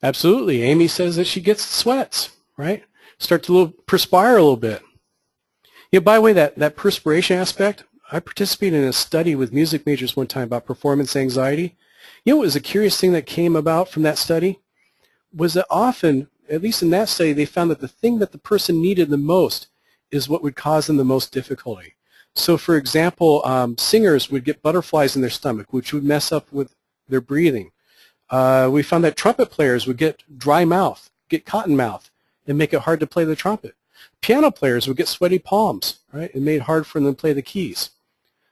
Absolutely. Amy says that she gets sweats, right? Start to perspire a little bit. By the way, that perspiration aspect, I participated in a study with music majors one time about performance anxiety. What was a curious thing that came about from that study was that often, at least in that study, they found that the thing that the person needed the most is what would cause them the most difficulty. So for example, singers would get butterflies in their stomach, which would mess up with their breathing. We found that trumpet players would get dry mouth, get cotton mouth, and make it hard to play the trumpet. Piano players would get sweaty palms, right? It made it hard for them to play the keys.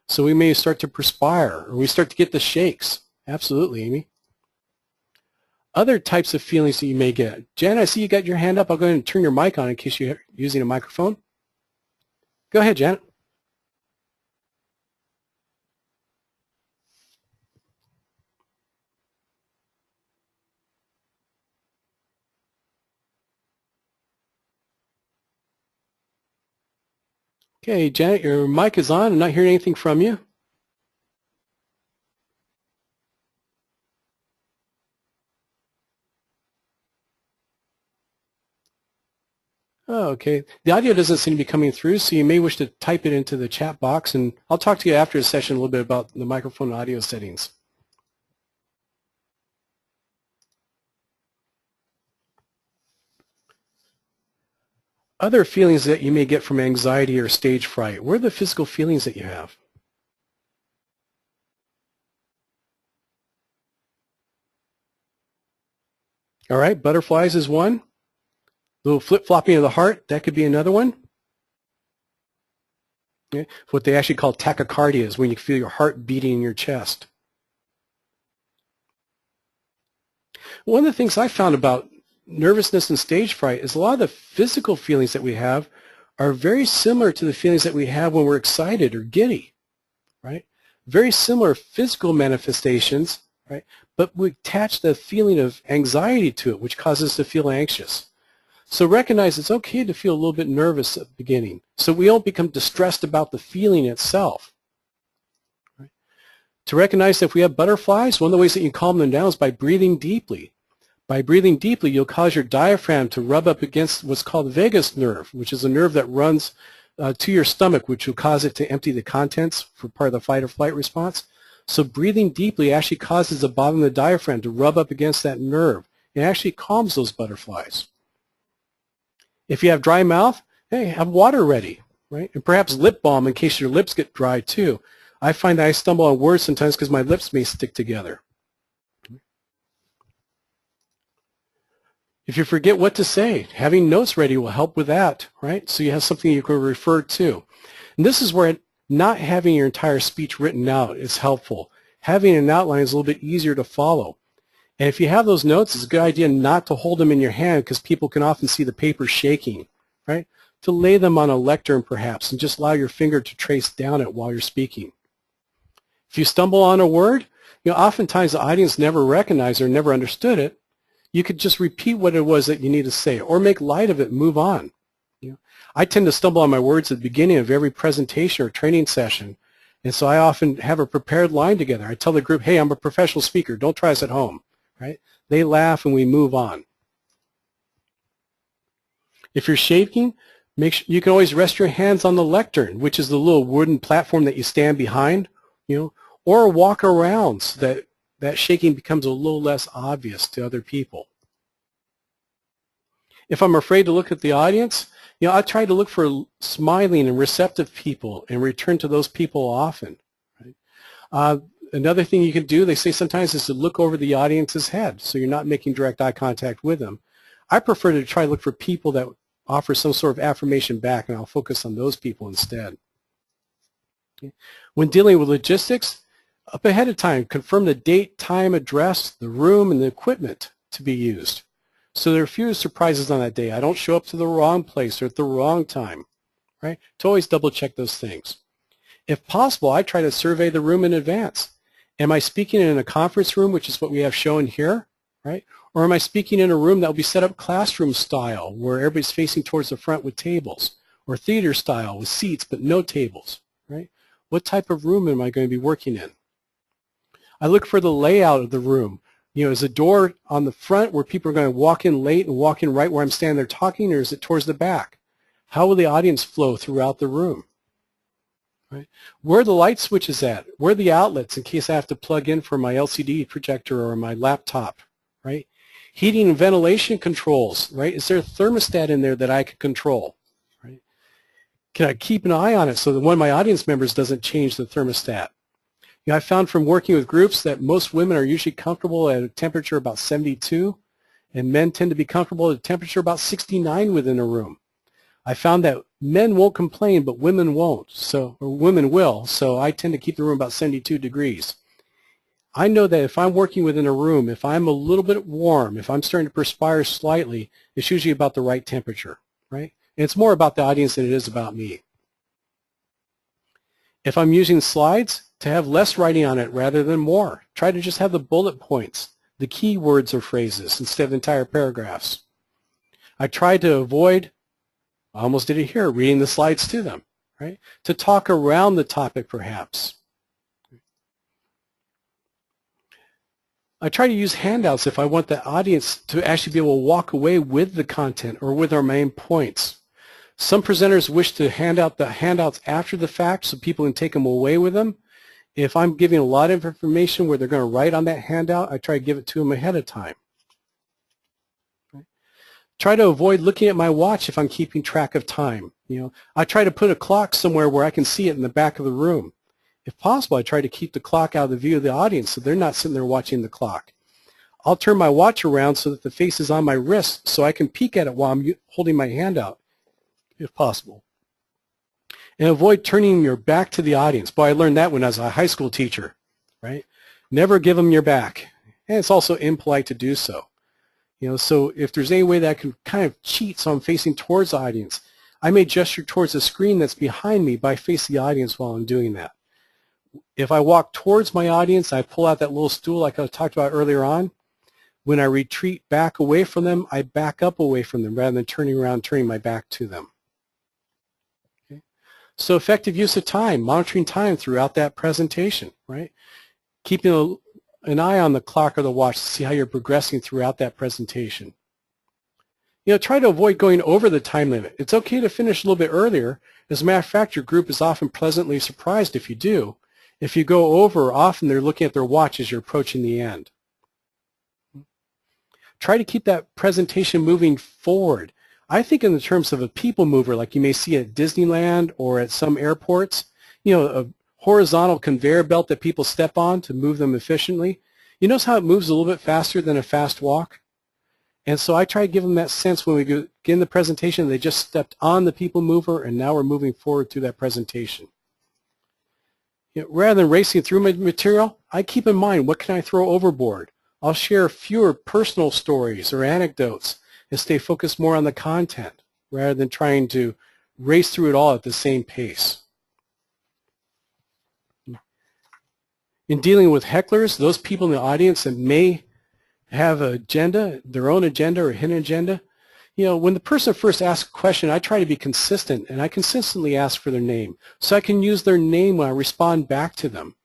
So we may start to perspire, or we start to get the shakes. Absolutely, Amy. Other types of feelings that you may get. Jen, I see you got your hand up. I'll go ahead and turn your mic on in case you're using a microphone. Go ahead, Janet. Okay, Janet, your mic is on. I'm not hearing anything from you. Oh, okay. The audio doesn't seem to be coming through, so you may wish to type it into the chat box, and I'll talk to you after the session a little bit about the microphone and audio settings. Other feelings that you may get from anxiety or stage fright. What are the physical feelings that you have? All right, butterflies is one. Little flip-flopping of the heart, that could be another one. Okay. What they actually call tachycardia is when you feel your heart beating in your chest. One of the things I found about nervousness and stage fright is a lot of the physical feelings that we have are very similar to the feelings that we have when we're excited or giddy, right? Very similar physical manifestations, right? But we attach the feeling of anxiety to it, which causes us to feel anxious. So recognize it's okay to feel a little bit nervous at the beginning, so we don't become distressed about the feeling itself. Right? To recognize that if we have butterflies, one of the ways that you can calm them down is by breathing deeply. By breathing deeply, you'll cause your diaphragm to rub up against what's called the vagus nerve, which is a nerve that runs to your stomach, which will cause it to empty the contents for part of the fight or flight response. So breathing deeply actually causes the bottom of the diaphragm to rub up against that nerve. It actually calms those butterflies. If you have dry mouth, hey, have water ready, right? And perhaps lip balm in case your lips get dry too. I find that I stumble on words sometimes because my lips may stick together. If you forget what to say, having notes ready will help with that, right? So you have something you can refer to. And this is where not having your entire speech written out is helpful. Having an outline is a little bit easier to follow. And if you have those notes, it's a good idea not to hold them in your hand because people can often see the paper shaking, right? To lay them on a lectern perhaps and just allow your finger to trace down it while you're speaking. If you stumble on a word, oftentimes the audience never recognized or never understood it. You could just repeat what it was that you need to say or make light of it and move on. I tend to stumble on my words at the beginning of every presentation or training session, and so I often have a prepared line together. I tell the group, hey, I'm a professional speaker. Don't try this at home. Right? They laugh and we move on. If you're shaking, make sure you can always rest your hands on the lectern, which is the little wooden platform that you stand behind, or walk around so that shaking becomes a little less obvious to other people. If I'm afraid to look at the audience, I try to look for smiling and receptive people and return to those people often. Right? Another thing you can do, they say sometimes, is to look over the audience's head so you're not making direct eye contact with them. I prefer to try to look for people that offer some sort of affirmation back, and I'll focus on those people instead. Okay. When dealing with logistics, up ahead of time, confirm the date, time, address, the room, and the equipment to be used. So there are fewer surprises on that day. I don't show up to the wrong place or at the wrong time. Right? To always double check those things. If possible, I try to survey the room in advance. Am I speaking in a conference room, which is what we have shown here, right? Or am I speaking in a room that will be set up classroom style, where everybody's facing towards the front with tables, or theater style with seats but no tables, right? What type of room am I going to be working in? I look for the layout of the room. Is the door on the front where people are going to walk in late and walk in right where I'm standing there talking, or is it towards the back? How will the audience flow throughout the room? Right? Where are the light switches at? Where are the outlets in case I have to plug in for my LCD projector or my laptop? Right? Heating and ventilation controls. Right? Is there a thermostat in there that I can control? Right? Can I keep an eye on it so that one of my audience members doesn't change the thermostat? I found from working with groups that most women are usually comfortable at a temperature about 72, and men tend to be comfortable at a temperature about 69 within a room. I found that men won't complain, but women won't, or women will, so I tend to keep the room about 72 degrees. I know that if I'm working within a room, if I'm a little bit warm, if I'm starting to perspire slightly, it's usually about the right temperature, right? And it's more about the audience than it is about me. If I'm using slides, to have less writing on it rather than more. Try to just have the bullet points, the key words or phrases instead of entire paragraphs. I try to avoid, I almost did it here, reading the slides to them, right? To talk around the topic perhaps. I try to use handouts if I want the audience to actually be able to walk away with the content or with our main points. Some presenters wish to hand out the handouts after the fact so people can take them away with them. If I'm giving a lot of information where they're going to write on that handout, I try to give it to them ahead of time. Try to avoid looking at my watch if I'm keeping track of time. I try to put a clock somewhere where I can see it in the back of the room. If possible, I try to keep the clock out of the view of the audience so they're not sitting there watching the clock. I'll turn my watch around so that the face is on my wrist so I can peek at it while I'm holding my hand out, if possible. And avoid turning your back to the audience. Boy, I learned that when I was a high school teacher, right? Never give them your back. And it's also impolite to do so. So if there's any way that I can kind of cheat so I'm facing towards the audience, I may gesture towards the screen that's behind me by facing the audience while I'm doing that. If I walk towards my audience, I pull out that little stool like I talked about earlier on. When I retreat back away from them, I back up away from them rather than turning around, turning my back to them. So effective use of time, monitoring time throughout that presentation, right? Keeping an eye on the clock or the watch to see how you're progressing throughout that presentation. Try to avoid going over the time limit. It's okay to finish a little bit earlier. As a matter of fact, your group is often pleasantly surprised if you do. If you go over, often they're looking at their watch as you're approaching the end. Try to keep that presentation moving forward. I think in the terms of a people mover like you may see at Disneyland or at some airports, a horizontal conveyor belt that people step on to move them efficiently. You notice how it moves a little bit faster than a fast walk? And so I try to give them that sense when we begin the presentation, they just stepped on the people mover and now we're moving forward through that presentation. Rather than racing through my material, I keep in mind what can I throw overboard. I'll share fewer personal stories or anecdotes and stay focused more on the content rather than trying to race through it all at the same pace. In dealing with hecklers, those people in the audience that may have an agenda, their own agenda or hidden agenda, when the person first asks a question, I try to be consistent, and I consistently ask for their name so I can use their name when I respond back to them.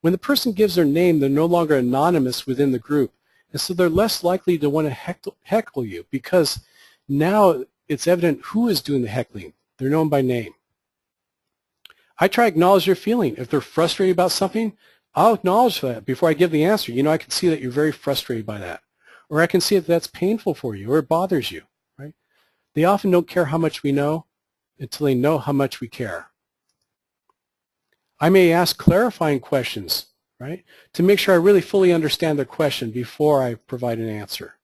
When the person gives their name, they're no longer anonymous within the group. And so they're less likely to want to heckle you because now it's evident who is doing the heckling. They're known by name. I try to acknowledge their feeling. If they're frustrated about something, I'll acknowledge that before I give the answer. I can see that you're very frustrated by that. Or I can see that that's painful for you or it bothers you, right? They often don't care how much we know until they know how much we care. I may ask clarifying questions, right, to make sure I really fully understand their question before I provide an answer.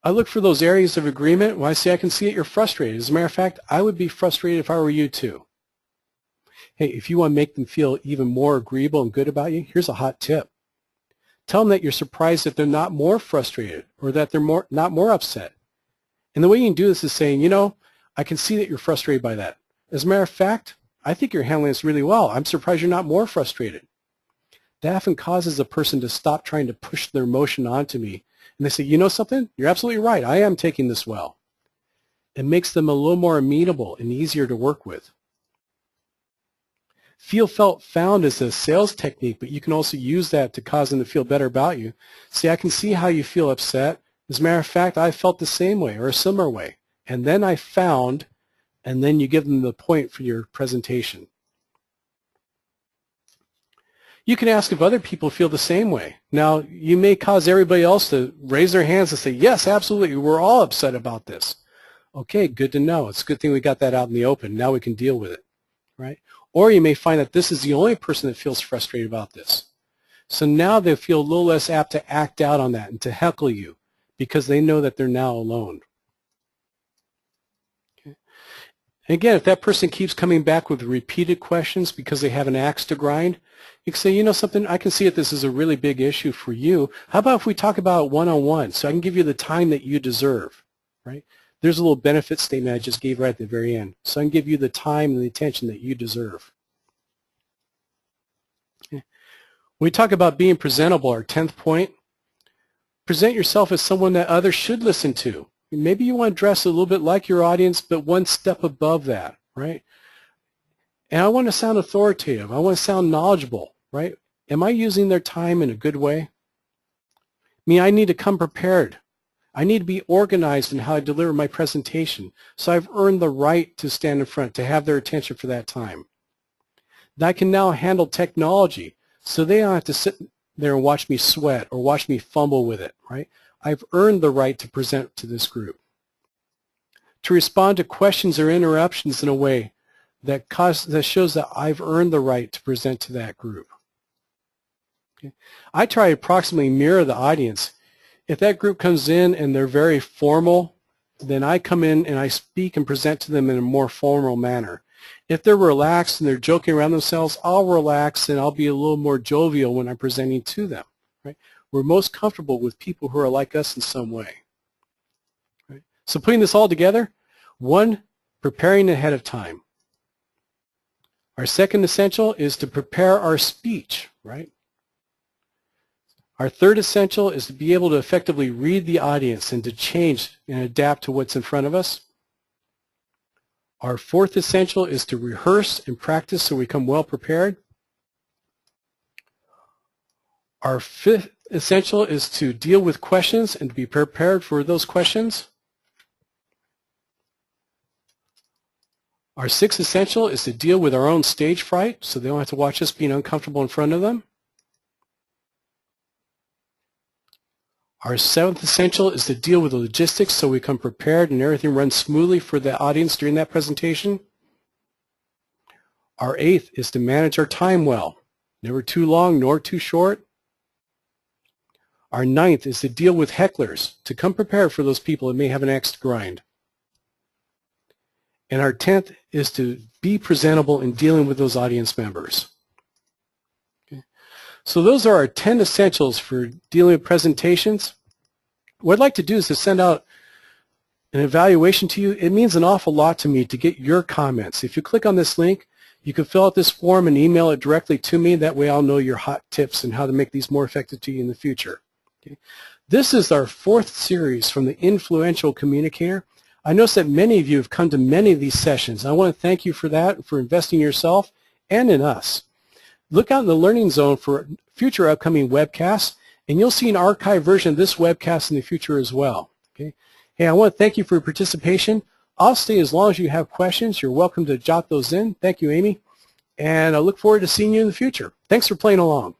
I look for those areas of agreement when I say I can see that you're frustrated. As a matter of fact, I would be frustrated if I were you too. Hey, if you want to make them feel even more agreeable and good about you, here's a hot tip. Tell them that you're surprised that they're not more frustrated or that they're not more upset. And the way you can do this is saying, I can see that you're frustrated by that. As a matter of fact, I think you're handling this really well. I'm surprised you're not more frustrated. That often causes a person to stop trying to push their emotion onto me. And they say, you know something? You're absolutely right. I am taking this well. It makes them a little more amenable and easier to work with. Feel, felt, found is a sales technique, but you can also use that to cause them to feel better about you. See, I can see how you feel upset. As a matter of fact, I felt the same way or a similar way. And then I found, and then you give them the point for your presentation. You can ask if other people feel the same way. Now, you may cause everybody else to raise their hands and say, yes, absolutely, we're all upset about this. Okay, good to know. It's a good thing we got that out in the open. Now we can deal with it, right? Or you may find that this is the only person that feels frustrated about this. So now they feel a little less apt to act out on that and to heckle you because they know that they're now alone. Okay. And again, if that person keeps coming back with repeated questions because they have an axe to grind, you can say, you know something, I can see that this is a really big issue for you. How about if we talk about it one-on-one so I can give you the time that you deserve, right? There's a little benefit statement I just gave right at the very end. So I can give you the time and the attention that you deserve. Okay. When we talk about being presentable, our 10th point, present yourself as someone that others should listen to. Maybe you want to dress a little bit like your audience, but one step above that, right? And I want to sound authoritative. I want to sound knowledgeable, right? Am I using their time in a good way? I mean, I need to come prepared. I need to be organized in how I deliver my presentation. So I've earned the right to stand in front, to have their attention for that time. And I can now handle technology so they don't have to sit there and watch me sweat or watch me fumble with it, right? I've earned the right to present to this group. To respond to questions or interruptions in a way that shows that I've earned the right to present to that group. Okay. I try to approximately mirror the audience. If that group comes in and they're very formal, then I come in and I speak and present to them in a more formal manner. If they're relaxed and they're joking around themselves, I'll relax and I'll be a little more jovial when I'm presenting to them. Right? We're most comfortable with people who are like us in some way. Right? So putting this all together, 1, preparing ahead of time. Our second essential is to prepare our speech, right? Our third essential is to be able to effectively read the audience and to change and adapt to what's in front of us. Our fourth essential is to rehearse and practice so we come well prepared. Our fifth essential is to deal with questions and to be prepared for those questions. Our sixth essential is to deal with our own stage fright so they don't have to watch us being uncomfortable in front of them. Our seventh essential is to deal with the logistics so we come prepared and everything runs smoothly for the audience during that presentation. Our eighth is to manage our time well, never too long nor too short. Our ninth is to deal with hecklers, to come prepared for those people that may have an axe to grind. And our 10th is to be presentable in dealing with those audience members. Okay. So those are our 10 essentials for dealing with presentations. What I'd like to do is to send out an evaluation to you. It means an awful lot to me to get your comments. If you click on this link, you can fill out this form and email it directly to me. That way I'll know your hot tips and how to make these more effective to you in the future. Okay. This is our 4th series from the Influential Communicator. I notice that many of you have come to many of these sessions. I want to thank you for that, for investing in yourself and in us. Look out in the Learning Zone for future upcoming webcasts, and you'll see an archived version of this webcast in the future as well. Okay? Hey, I want to thank you for your participation. I'll stay as long as you have questions. You're welcome to jot those in. Thank you, Amy. And I look forward to seeing you in the future. Thanks for playing along.